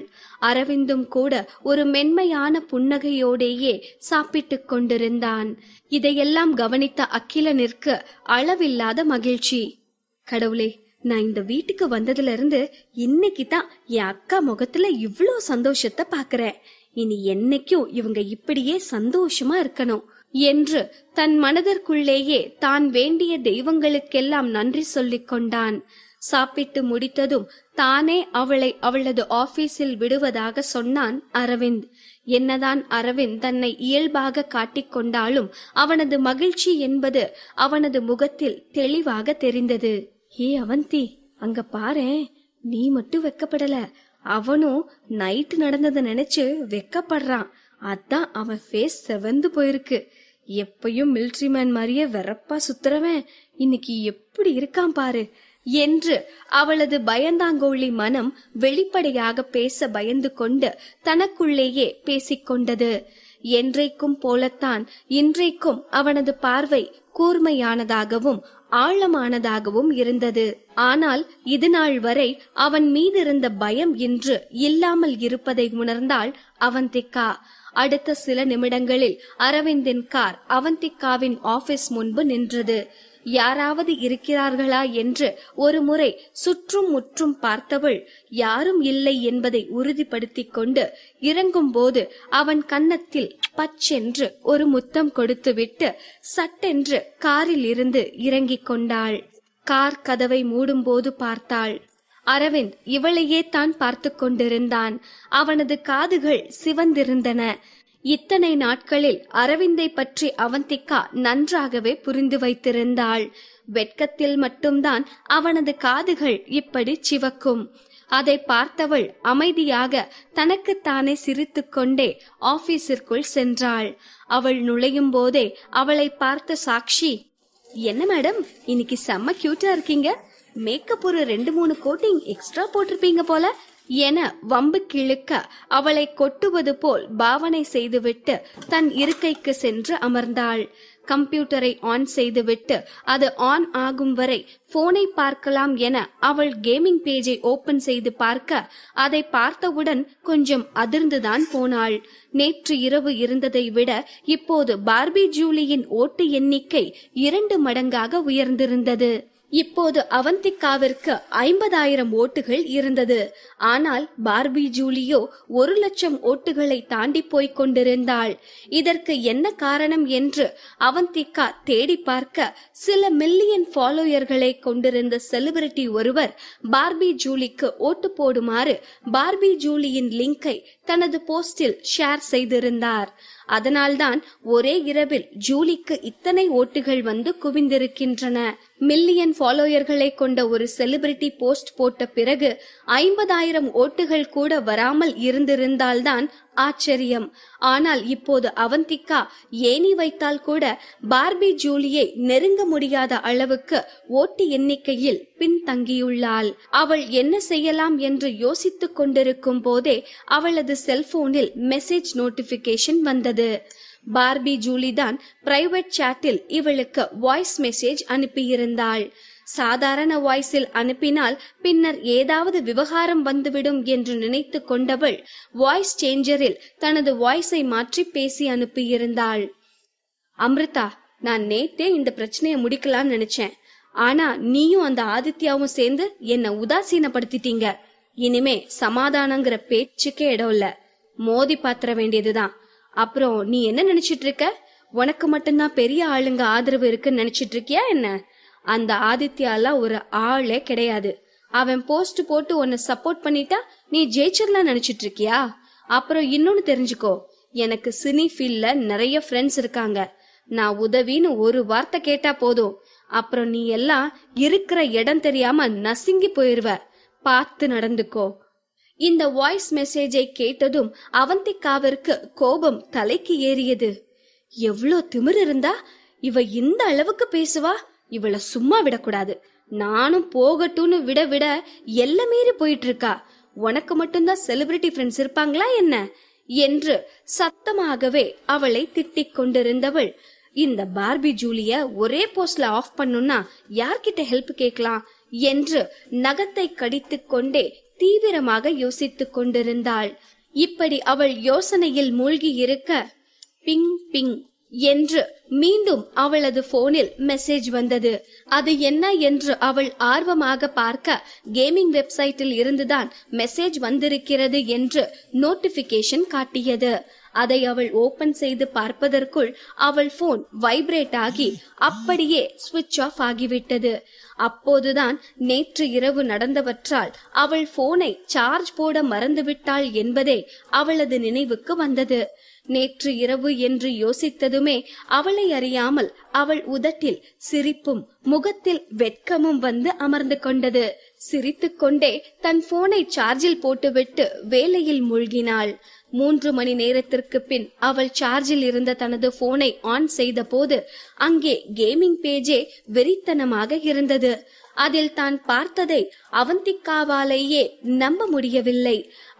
அரவிந்தும் கூட ஒரு மென்மையான புன்னகையோடேயே சாப்பிட்டுக் கொண்டிருந்தான். இதையெல்லாம் கவனித்த அகிலனிற்கு அளவில்லாத மகிழ்ச்சி. கடவுளே, நான் இந்த வீட்டுக்கு வந்ததுல இருந்து இன்னைக்கு தான் என் அக்கா முகத்துல இவ்ளோ சந்தோஷத்தை பாக்குறேன். இனி என்னைக்கும் இவங்க இப்படியே சந்தோஷமா இருக்கணும் என்று தன் மனதிற்குள்ளேயே தான் வேண்டிய தெய்வங்களுக்கெல்லாம் நன்றி சொல்லிக் கொண்டான். சாப்பிட்டு முடித்ததும் தானே அவளை அவளது ஆபீஸில் விடுவதாக சொன்னான் அரவிந்த். என்னதான் அரவிந்த் தன்னை இயல்பாக காட்டிக்கொண்டாலும் அவனது மகிழ்ச்சி என்பது அவனது முகத்தில் தெளிவாக தெரிந்தது. ஹே அவந்தி, அங்க பாரேன், நீ மட்டும் வெக்கப்படல, அவனும் நைட்டு நடந்ததை நினைச்சு வெக்கப்படுறான். அதான் அவன் ஃபேஸ் செவந்து போயிருக்கு. எப்பயும் மிலிட்ரி மேன் மாதிரியே வெறப்பா சுத்துறவன் இன்னைக்கு எப்படி இருக்கான் பாரு என்று அவளது பயந்தாங்கோழி மனம் வெளிப்படையாக பேச பயந்து கொண்டு தனக்குள்ளேயே பேசிக்கொண்டது. என்றைக்கும் போலத்தான் இன்றைக்கும் அவனது பார்வை கூர்மையானதாகவும் ஆழமானதாகவும் இருந்தது. ஆனால் இது நாள் வரை அவன் மீதிருந்த பயம் இன்று இல்லாமல் இருப்பதை உணர்ந்தாள் அவந்திகா. அடுத்த சில நிமிடங்களில் அரவிந்தின் கார் அவந்திகாவின் ஆபீஸ் முன்பு நின்றது. யாராவது இருக்கிறார்களா என்று ஒரு முறை சுற்றும் முற்றும் பார்த்தவள் யாரும் இல்லை என்பதை உறுதிப்படுத்திக் கொண்டு இறங்கும் போது அவன் கன்னத்தில் பச்சென்று ஒரு முத்தம் கொடுத்துவிட்டு சட்டென்று காரில் இருந்து இறங்கிக் கொண்டாள். கார் கதவை மூடும் போது பார்த்தாள். அரவிந்த் இவளையே தான் பார்த்து கொண்டிருந்தான். அவனது காதுகள் சிவந்திருந்தன. இத்தனை நாட்களில் அரவிந்தை பற்றி அவந்திகா நன்றாகவே புரிந்து வைத்திருந்தாள். வெட்கத்தில் மட்டும்தான் அவனது காதுகள் இப்படி சிவக்கும். அதை பார்த்தவள் அமைதியாக தனக்குத்தானே சிரித்துக் கொண்டே ஆபீஸிற்குள் சென்றாள். அவள் நுழையும் போதே அவளை பார்த்த சாக்ஷி, என்ன மேடம், இன்னைக்கு செம்ம கியூட்டா இருக்கீங்க, மேக்கப் ஒரு 2-3 கோட்டிங் எக்ஸ்ட்ரா போட்டிருப்பீங்க போல என வம்பு கிழுக்க அவளை கொட்டுவது போல் பாவனை செய்துவிட்டு தன் இருக்கைக்கு சென்று அமர்ந்தாள். கம்ப்யூட்டரை ஆன் செய்துவிட்டு அது ஆன் ஆகும் வரை போனை பார்க்கலாம் என அவள் கேமிங் பேஜை ஓபன் செய்து பார்க்க அதை பார்த்தவுடன் கொஞ்சம் அதிர்ந்துதான் போனாள். நேற்று இரவு இருந்ததை விட இப்போது பார்பி ஜூலியின் ஓட்டு எண்ணிக்கை 2 மடங்காக உயர்ந்திருந்தது. இப்போது அவந்திகாவிற்கு 50,000 ஓட்டுகள் இருந்தது. ஆனால் பார்பி ஜூலியோ 1,00,000 ஓட்டுகளை தாண்டி போய்க் கொண்டிருந்தாள். இதற்கு என்ன காரணம் என்று அவந்திகா தேடி பார்க்க சில மில்லியன் ஃபாலோயர்களை கொண்டிருந்த செலிபிரிட்டி ஒருவர் பார்பி ஜூலிக்கு ஓட்டு போடுமாறு பார்பி ஜூலியின் லிங்கை தனது போஸ்டில் ஷேர் செய்திருந்தார். அதனால்தான் ஒரே இரவில் ஜூலிக்கு இத்தனை ஓட்டுகள் வந்து குவிந்திருக்கின்றன. மில்லியன் ஃபாலோயர்களை கொண்ட ஒரு செலிபிரிட்டி போஸ்ட் போட்ட பிறகு 50,000 ஓட்டுகள் கூட வராமல் இருந்திருந்தால்தான் ஆச்சரியம். ஆனால் இப்போது அவந்திகா ஏணி வைத்தால் கூட பார்பி ஜூலியை நெருங்க முடியாத அளவுக்கு ஓட்டு எண்ணிக்கையில் பின்தங்கியுள்ளாள். அவள் என்ன செய்யலாம் என்று யோசித்துக் கொண்டிருக்கும் போதே அவளது செல்போனில் மெசேஜ் நோட்டிபிகேஷன் வந்தது. பார்பி ஜூலி தான் பிரைவேட் சாட்டில் இவளுக்கு வாய்ஸ் மெசேஜ் அனுப்பியிருந்தாள். சாதாரண வாய்ஸில் அனுப்பினால் பின்னர் ஏதாவது விவகாரம் வந்துவிடும் என்று நினைத்து கொண்டவள் வாய்ஸ் சேஞ்சரில் தனது வாய்ஸை மாற்றி பேசி அனுப்பியிருந்தாள். அம்ரிதா, நான் நேத்தே இந்த பிரச்சனையை முடிக்கலாம்னு நினைச்சேன். ஆனா நீயும் அந்த ஆதித்யாவும் சேர்ந்து என்ன உதாசீனப்படுத்திட்டீங்க. இனிமே சமாதானங்கிற பேச்சுக்கே இடம் இல்ல. மோதி பாத்திர வேண்டியதுதான். அப்புறம் நீ என்ன நினைச்சிட்டு இருக்க? உனக்கு மட்டும்தான் பெரிய ஆளுங்க ஆதரவு இருக்குன்னு நினைச்சிட்டு இருக்கியா என்ன? அந்த ஆதித்யாலாம் ஒரு ஆளே கிடையாது. அவன் போஸ்ட் போட்டு உன்னை சப்போர்ட் பண்ணிட்டா நீ ஜெயிச்சிடலாம் நினைச்சிட்டு இருக்கியா? அப்புறம் இன்னொன்னு தெரிஞ்சுக்கோ, எனக்கு சினி ஃபீல்ட்ல நிறைய ஃப்ரெண்ட்ஸ் இருக்காங்க. நான் உதவின்னு ஒரு வார்த்தை கேட்டா போதும், அப்புறம் நீ எல்லாம் இருக்கிற இடம் தெரியாம நசுங்கி போயிருவ. பார்த்து நடந்துக்கோ. இந்த வாய்ஸ் மெசேஜை கேட்டதும் அவந்திகாவிற்கு கோபம் தலைக்கு ஏறியது. எவ்வளோ திமிரு இருந்தா இவ இந்த அளவுக்கு பேசுவா? இவள சும்மா விடக்கூடாது. நானும் போகட்டும்னு விட எல்லை மீறி போயிட்டு இருக்கா. உனக்கு மட்டும்தான் செலிபிரிட்டி ஃப்ரெண்ட்ஸ் இருப்பாங்களா என்ன என்று சத்தமாகவே அவளை திட்டிக் கொண்டிருந்தவள், இந்த பார்பி ஜூலிய ஒரே போஸ்ட்ல ஆஃப் பண்ணுனா யார்கிட்ட ஹெல்ப் கேட்கலாம் என்று நகத்தை கடித்துக் கொண்டே தீவிரமாக யோசித்துக் கொண்டிருந்தாள். இப்படி அவள் யோசனையில் மூழ்கி இருக்க பிங் பிங் என்று மீண்டும் அவளது போனில் மெசேஜ் வந்தது. அது என்ன என்று அவள் ஆர்வமாக பார்க்க கேமிங் வெப்சைட்டில் இருந்துதான் மெசேஜ் வந்திருக்கிறது என்று நோட்டிபிகேஷன் காட்டியது. அதை அவள் ஓபன் செய்து பார்ப்பதற்குள் அவள் போன் வைப்ரேட் ஆகி அப்படியே ஸ்விட்ச் ஆஃப் ஆகிவிட்டது. அப்போதுதான் நேற்று இரவு நடந்தவற்றால் அவள் போனை சார்ஜ் போட மறந்துவிட்டாள் என்பதே அவளது நினைவுக்கு வந்தது. நேற்று இரவு என்று யோசித்ததுமே அவளை அறியாமல் அவள் உதட்டில் சிரிப்பும் முகத்தில் வெட்கமும் வந்து அமர்ந்து கொண்டது. சிரித்துக் கொண்டே தன் போனை சார்ஜில் போட்டுவிட்டு வேலையில் மூழ்கினாள். 3 மணி நேரத்திற்கு பின் அவள் சார்ஜில் இருந்த தனது போனை ஆன் செய்த போது அங்கே கேமிங் பேஜே வெறித்தனமாக இருந்தது. அதில் தான் பார்த்ததை அவந்திகாவாலேயே நம்ப முடியவில்லை.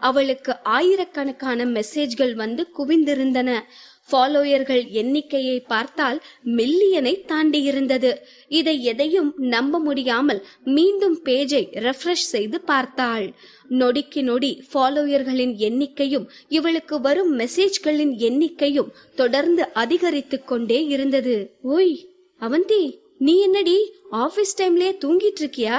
அவளுக்கு ஆயிரக்கணக்கான மெசேஜ்கள் வந்து குவிந்திருந்தன. ஃபாலோயர்கள் எண்ணிக்கையை பார்த்தால் மில்லியனை தாண்டி இருந்தது. இதை எதையும் நம்ப முடியாமல் மீண்டும் பேஜை ரெஃப்ரெஷ் செய்து பார்த்தாள். நொடிக்கு நொடி ஃபாலோயர்களின் எண்ணிக்கையும் இவளுக்கு வரும் மெசேஜ்களின் எண்ணிக்கையும் தொடர்ந்து அதிகரித்துக் கொண்டே இருந்தது. ஓய் அவந்தி, நீ என்னடி ஆபீஸ் டைம்லயே தூங்கிட்டு இருக்கியா?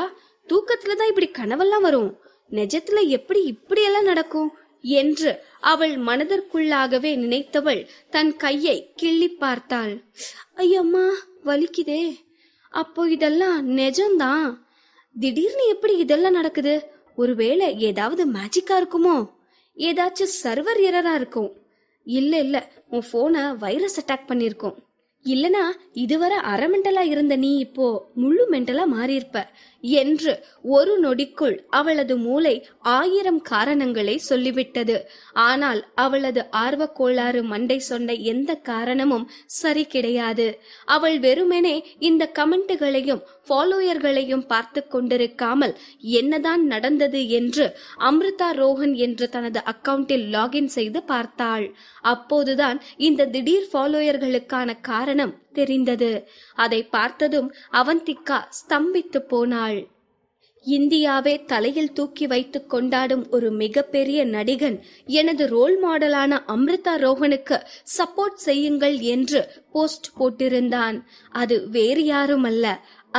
தூக்கத்துலதான் இப்படி கனவெல்லாம் வரும். நிஜத்துல எப்படி இப்படியெல்லாம் நடக்கும் என்று அவள் மனதிற்குள்ளாகவே நினைத்தவள் தன் கையை கிள்ளி பார்த்தாள். ஐயம்மா, வலிக்குதே. அப்போ இதெல்லாம் நிஜம்தான். திடீர்னு எப்படி இதெல்லாம் நடக்குது? ஒருவேளை ஏதாவது மேஜிக்கா இருக்குமோ? ஏதாச்சும் சர்வர் எரரா இருக்கும். இல்ல உன் போனை வைரஸ் அட்டாக் பண்ணிருக்கோம். இல்லனா இதுவரை அரை மென்டலா இருந்த நீ இப்போ முழு மென்டலா மாறியிருப்ப என்று ஒரு நொடிக்குள் அவளது மூளை 1000 காரணங்களை சொல்லிவிட்டது. ஆனால் அவளது ஆர்வ கோளாறு மண்டை சொன்ன எந்த காரணமும் சரி கிடையாது. அவள் வெறுமெனே இந்த கமெண்ட்டுகளையும் ஃபாலோயர்களையும் பார்த்து கொண்டிருக்காமல் என்னதான் நடந்தது என்று அம்ரிதா ரோஹன் என்று தனது அக்கவுண்டில் லாகின் செய்து பார்த்தாள். அப்போதுதான் இந்த திடீர் ஃபாலோயர்களுக்கான காரணம் தெரிந்தது. அதை பார்த்ததும் அவந்திகா ஸ்தம்பித்து போனாள். இந்தியாவே தலையில் தூக்கி வைத்து கொண்டாடும் ஒரு மிகப்பெரிய நடிகன் எனது ரோல் மாடலான அம்ரிதா ரோஹனுக்கு சப்போர்ட் செய்யுங்கள் என்று போஸ்ட் போட்டிருந்தான். அது வேறு யாரும் அல்ல,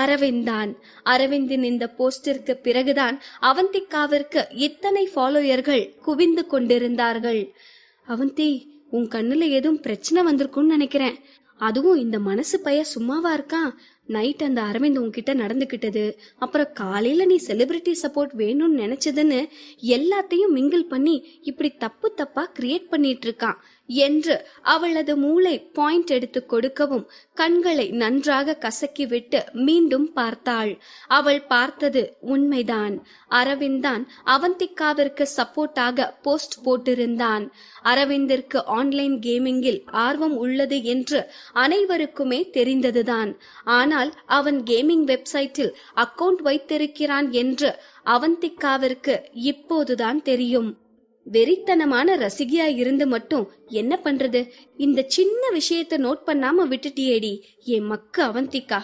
அரவிந்தான். அரவிந்தின் இந்த போஸ்டிற்கு பிறகுதான் அவந்திகாவிற்கு இத்தனை ஃபாலோயர்கள் குவிந்து கொண்டிருந்தார்கள். அவந்தி, உன் கண்ணுல எதுவும் பிரச்சனை வந்திருக்கும்னு நினைக்கிறேன். அதுவும் இந்த மனசு பைய சும்மாவா இருக்கான்? நைட் அந்த அரவிந்த் உன்கிட்ட நடந்துகிட்டது, அப்புறம் காலையில நீ செலிபிரிட்டி சப்போர்ட் வேணும்னு நினைச்சதுன்னு எல்லாத்தையும் மிங்கிள் பண்ணி இப்படி தப்பு தப்பா கிரியேட் பண்ணிட்டு இருக்கான் என்று அவளது மூளை பாயிண்ட் எடுத்து கொடுக்கவும் கண்களை நன்றாக கசக்கி விட்டு மீண்டும் பார்த்தாள். அவள் பார்த்தது உண்மைதான். அரவிந்த் தான் அவந்திகாவிற்கு சப்போர்ட்டாக போஸ்ட் போட்டிருந்தான். அரவிந்திற்கு ஆன்லைன் கேமிங்கில் ஆர்வம் உள்ளது என்று அனைவருக்குமே தெரிந்ததுதான். ஆனால் அவன் கேமிங் வெப்சைட்டில் அக்கவுண்ட் வைத்திருக்கிறான் என்று அவந்திகாவிற்கு இப்போதுதான் தெரியும். வெறித்தனமான ரசிகையா இருந்து மட்டும் என்ன பண்றது? இந்த சின்ன விஷயத்தை நோட் பண்ணாம விட்டுட்டியேடி என் மக்கு அவந்திகா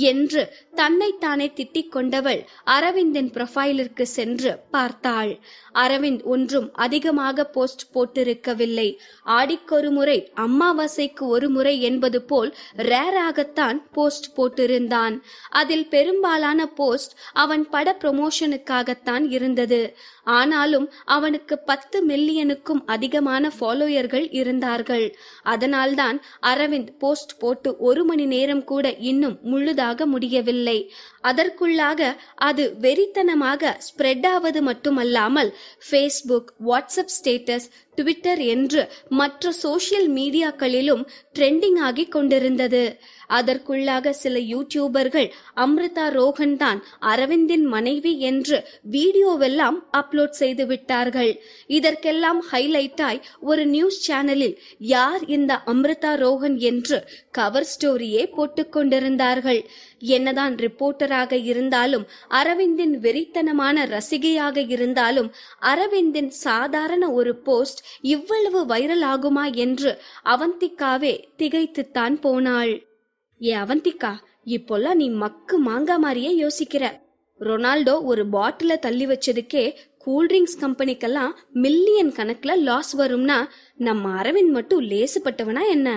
என்று தன்னைத்தானே திட்டிக் கொண்டவள் அரவிந்தின் ப்ரொஃபைலிற்கு சென்று பார்த்தாள். அரவிந்த் ஒன்றும் அதிகமாக போஸ்ட் போட்டிருக்கவில்லை. ஆடிக்கொரு முறை அமாவாசைக்கு ஒரு முறை என்பது போல் ரேராகத்தான் போஸ்ட் போட்டிருந்தான். அதில் பெரும்பாலான போஸ்ட் அவன் பட ப்ரமோஷனுக்காகத்தான் இருந்தது. ஆனாலும் அவனுக்கு 10 மில்லியனுக்கும் அதிகமான ஃபாலோயர்கள் இருந்தார்கள். அதனால்தான் அரவிந்த் போஸ்ட் போட்டு 1 மணி நேரம் கூட இன்னும் முழுதாக முடியவில்லை. அதற்குள்ளாக அது வெறித்தனமாக ஸ்ப்ரெட் ஆவது மட்டுமல்லாமல் ஃபேஸ்புக், வாட்ஸ்அப் ஸ்டேட்டஸ், ட்விட்டர் என்று மற்ற சோசியல் மீடியாக்களிலும் ட்ரெண்டிங் ஆகி கொண்டிருந்தது. அதற்குள்ளாக சில யூடியூபர்கள் அம்ரிதா ரோஹன் தான் அரவிந்தின் மனைவி என்று வீடியோவெல்லாம் அப்லோட் செய்து விட்டார்கள். இதற்கெல்லாம் ஹைலைட்டாய் ஒரு நியூஸ் சேனலில் யார் இந்த அம்ரிதா ரோஹன் என்று கவர் ஸ்டோரியே போட்டுக் கொண்டிருந்தார்கள். என்னதான் ரிப்போர்ட்டராக இருந்தாலும், அரவிந்தின் வெறித்தனமான ரசிகையாக இருந்தாலும், அரவிந்தின் சாதாரண ஒரு போஸ்ட் இவ்வளவு வைரல் ஆகுமா என்று அவந்திகாவே திகைத்துத்தான் போனாள். ஏ அவந்திகா, இப்போல்லாம் நீ மக்கு மாங்கா மாதிரியே யோசிக்கிற. ரொனால்டோ ஒரு பாட்டில தள்ளி வச்சதுக்கே கூல்ட்ரிங்க்ஸ் கம்பெனிக்கெல்லாம் மில்லியன் கணக்குல லாஸ் வரும்னா, நம்ம அரவிந்த் மட்டும் லேசுப்பட்டவனா என்ன?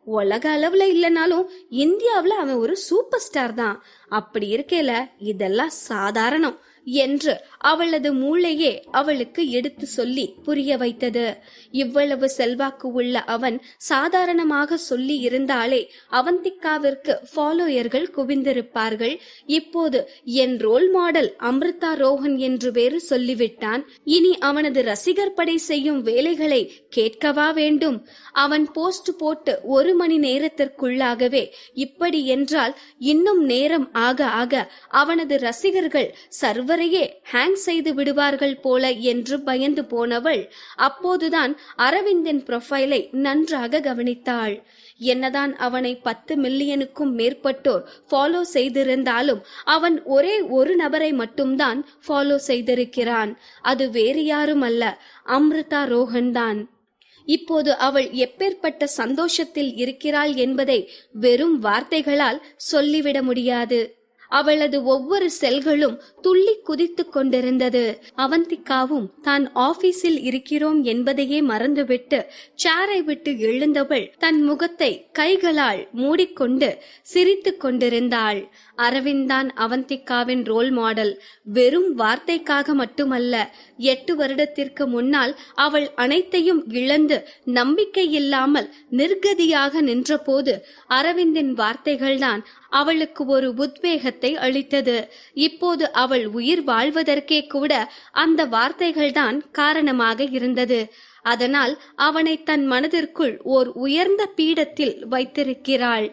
உலக அளவுல இல்லனாலும் இந்தியாவுல அவன் ஒரு சூப்பர் ஸ்டார் தான். அப்படி இருக்கேல இதெல்லாம் சாதாரணம் என்று அவளது மூளையே அவளுக்கு எடுத்து சொல்லி புரிய வைத்தது. இவ்வளவு செல்வாக்கு உள்ள அவன் சாதாரணமாக சொல்லி இருந்தாலே அவந்திகாவிற்கு ஃபாலோயர்கள் குவிந்திருப்பார்கள். இப்போது என் ரோல் மாடல் அம்ரிதா ரோஹன் என்று வேறு சொல்லிவிட்டான். இனி அவனது ரசிகர் படை செய்யும் வேலைகளை கேட்கவா வேண்டும்? அவன் போஸ்ட் போட்டு 1 மணி நேரத்திற்குள்ளாகவே இப்படி என்றால் இன்னும் நேரம் ஆக ஆக அவனது ரசிகர்கள் சர்வரையே ஹேங் செய்து விடுவார்கள் போல என்று பயந்து போனவள் அப்போதுதான் அரவிந்தின் ப்ரொஃபைலை நன்றாக கவனித்தாள். என்னதான் அவனை 10 மில்லியனுக்கும் மேற்பட்டோர் ஃபாலோ செய்திருந்தாலும் அவன் ஒரே ஒரு நபரை மட்டும்தான் ஃபாலோ செய்திருக்கிறான். அது வேறு யாரும் அல்ல, அம்ரிதா ரோஹன் தான். இப்போது அவள் எப்பேற்பட்ட சந்தோஷத்தில் இருக்கிறாள் என்பதை வெறும் வார்த்தைகளால் சொல்லிவிட முடியாது. அவளது ஒவ்வொரு செல்களும் துள்ளி குதித்து கொண்டிருந்தது. அவந்திகாவும் தான் ஆபீஸில் இருக்கிறோம் என்பதையே மறந்துவிட்டு சேரை விட்டு எழுந்தவள் தன் முகத்தை கைகளால் மூடிக்கொண்டு சிரித்து கொண்டிருந்தாள். அரவிந்த் தான் அவந்திகாவின் ரோல் மாடல். வெறும் வார்த்தைக்காக மட்டுமல்ல, 8 வருடத்திற்கு முன்னால் அவள் அனைத்தையும் இழந்து நம்பிக்கை இல்லாமல் நிர்கதியாக நின்றபோது அரவிந்தின் வார்த்தைகள்தான் அவளுக்கு ஒரு உத்வேகத்தை அளித்தது. இப்போது அவள் உயிர் வாழ்வதற்கே கூட அந்த வார்த்தைகள்தான் காரணமாக இருந்தது. அதனால் அவனை தன் மனதிற்குள் ஓர் உயர்ந்த பீடத்தில் வைத்திருக்கிறாள்.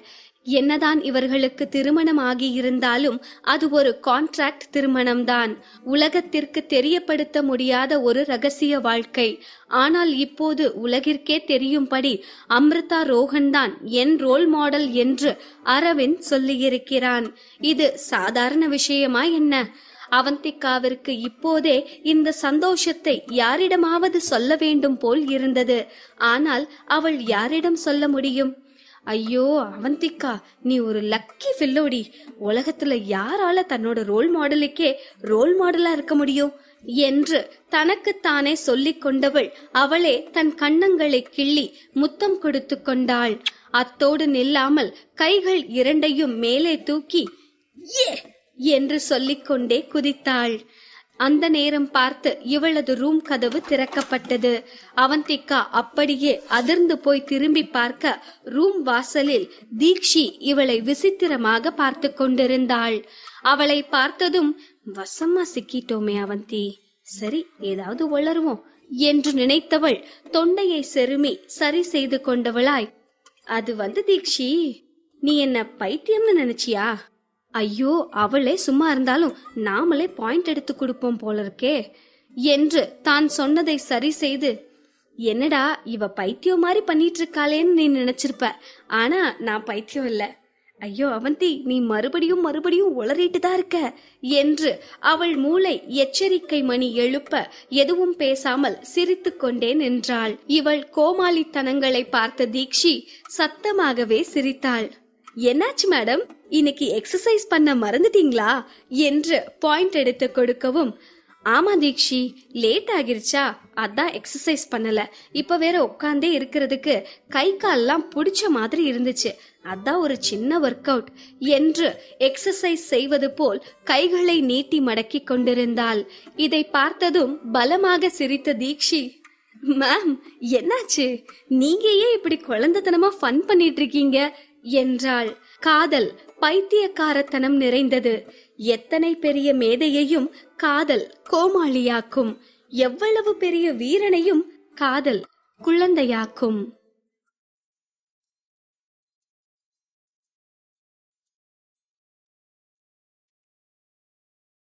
என்னதான் இவர்களுக்கு திருமணம் ஆகியிருந்தாலும் அது ஒரு கான்ட்ராக்ட் திருமணம்தான். உலகத்திற்கு தெரியப்படுத்த முடியாத ஒரு ரகசிய வாழ்க்கை. ஆனால் இப்போது உலகிற்கே தெரியும்படி அம்ரிதா ரோஹன் தான் என் ரோல் மாடல் என்று அரவிந்த் சொல்லியிருக்கிறான். இது சாதாரண விஷயமா என்ன? அவந்திகாவிற்கு இப்போதே இந்த சந்தோஷத்தை யாரிடமாவது சொல்ல வேண்டும் போல் இருந்தது. ஆனால் அவள் யாரிடம் சொல்ல முடியும்? ஐயோ அவந்திகா, நீ ஒரு லக்கி ஃபில்லோடி. உலகத்துல யாரால தன்னோட ரோல் மாடலுக்கே ரோல் மாடலா இருக்க முடியும் என்று தனக்குத்தானே சொல்லிக் கொண்டவள் அவளே தன் கன்னங்களை கிள்ளி முத்தம் கொடுத்து கொண்டாள். அத்தோடு நில்லாமல் கைகள் இரண்டையும் மேலே தூக்கி ஏ என்று சொல்லிக்கொண்டே குதித்தாள். அந்த நேரம் பார்த்து இவளது ரூம் கதவு திறக்கப்பட்டது. அவந்திகா அப்படியே அதிர்ந்து போய் திரும்பி பார்க்க ரூம் வாசலில் தீக்ஷி இவளை விசித்திரமாக பார்த்து கொண்டிருந்தாள். அவளை பார்த்ததும் வசமா சிக்கிட்டோமே அவந்தி, சரி ஏதாவது உளருவோம் என்று நினைத்தவள் தொண்டையை செருமி சரி செய்து கொண்டவளாய், அது தீக்ஷி, நீ என்ன பைத்தியம்னு நினைச்சியா? ஐயோ, அவளே சும்மா இருந்தாலும் நாமளே பாயிண்ட் எடுத்து கொடுப்போம் போல இருக்கே என்று தான் சொன்னதை சரி செய்து, என்னடா இவ பைத்தியம் மாதிரி பண்ணிட்டு இருக்காளேன்னு நீ நினைச்சிருப்ப, ஆனா நான் பைத்தியம் இல்ல. ஐயோ அவந்தி, நீ மறுபடியும் உளறிட்டு தான் இருக்க என்று அவள் மூளை எச்சரிக்கை மணி எழுப்ப எதுவும் பேசாமல் சிரித்து கொண்டே நின்றாள். இவள் கோமாளித்தனங்களை பார்த்த தீக்ஷி சத்தமாகவே சிரித்தாள். என்னாச்சு மேடம், இன்னைக்கு எக்ஸசைஸ் பண்ண மறந்துட்டீங்களா என்று பாயிண்ட் எடுத்து கொடுக்கவும், ஆமா தீக்ஷி, லேட் ஆகிருச்சா, அதான் எக்ஸசைஸ் பண்ணல. இப்ப வேற உட்காந்தே இருக்கிறதுக்கு கை கால்லாம் புடிச்ச மாதிரி இருந்துச்சு, அதான் ஒரு சின்ன ஒர்க் அவுட் என்று எக்ஸசைஸ் செய்வது போல் கைகளை நீட்டி மடக்கி கொண்டிருந்தாள். இதை பார்த்ததும் பலமாக சிரித்த தீக்ஷி, மேம் என்னாச்சு, நீங்க ஏன் இப்படி குழந்தைத்தனமா ஃபன் பண்ணிட்டு இருக்கீங்க என்றாள். காதல் பைத்தியக்காரத்தனம் நிறைந்தது. எத்தனை பெரிய மேதையையும் காதல் கோமாளியாக்கும், எவ்வளவு பெரிய வீரனையும் காதல் குழந்தையாக்கும்.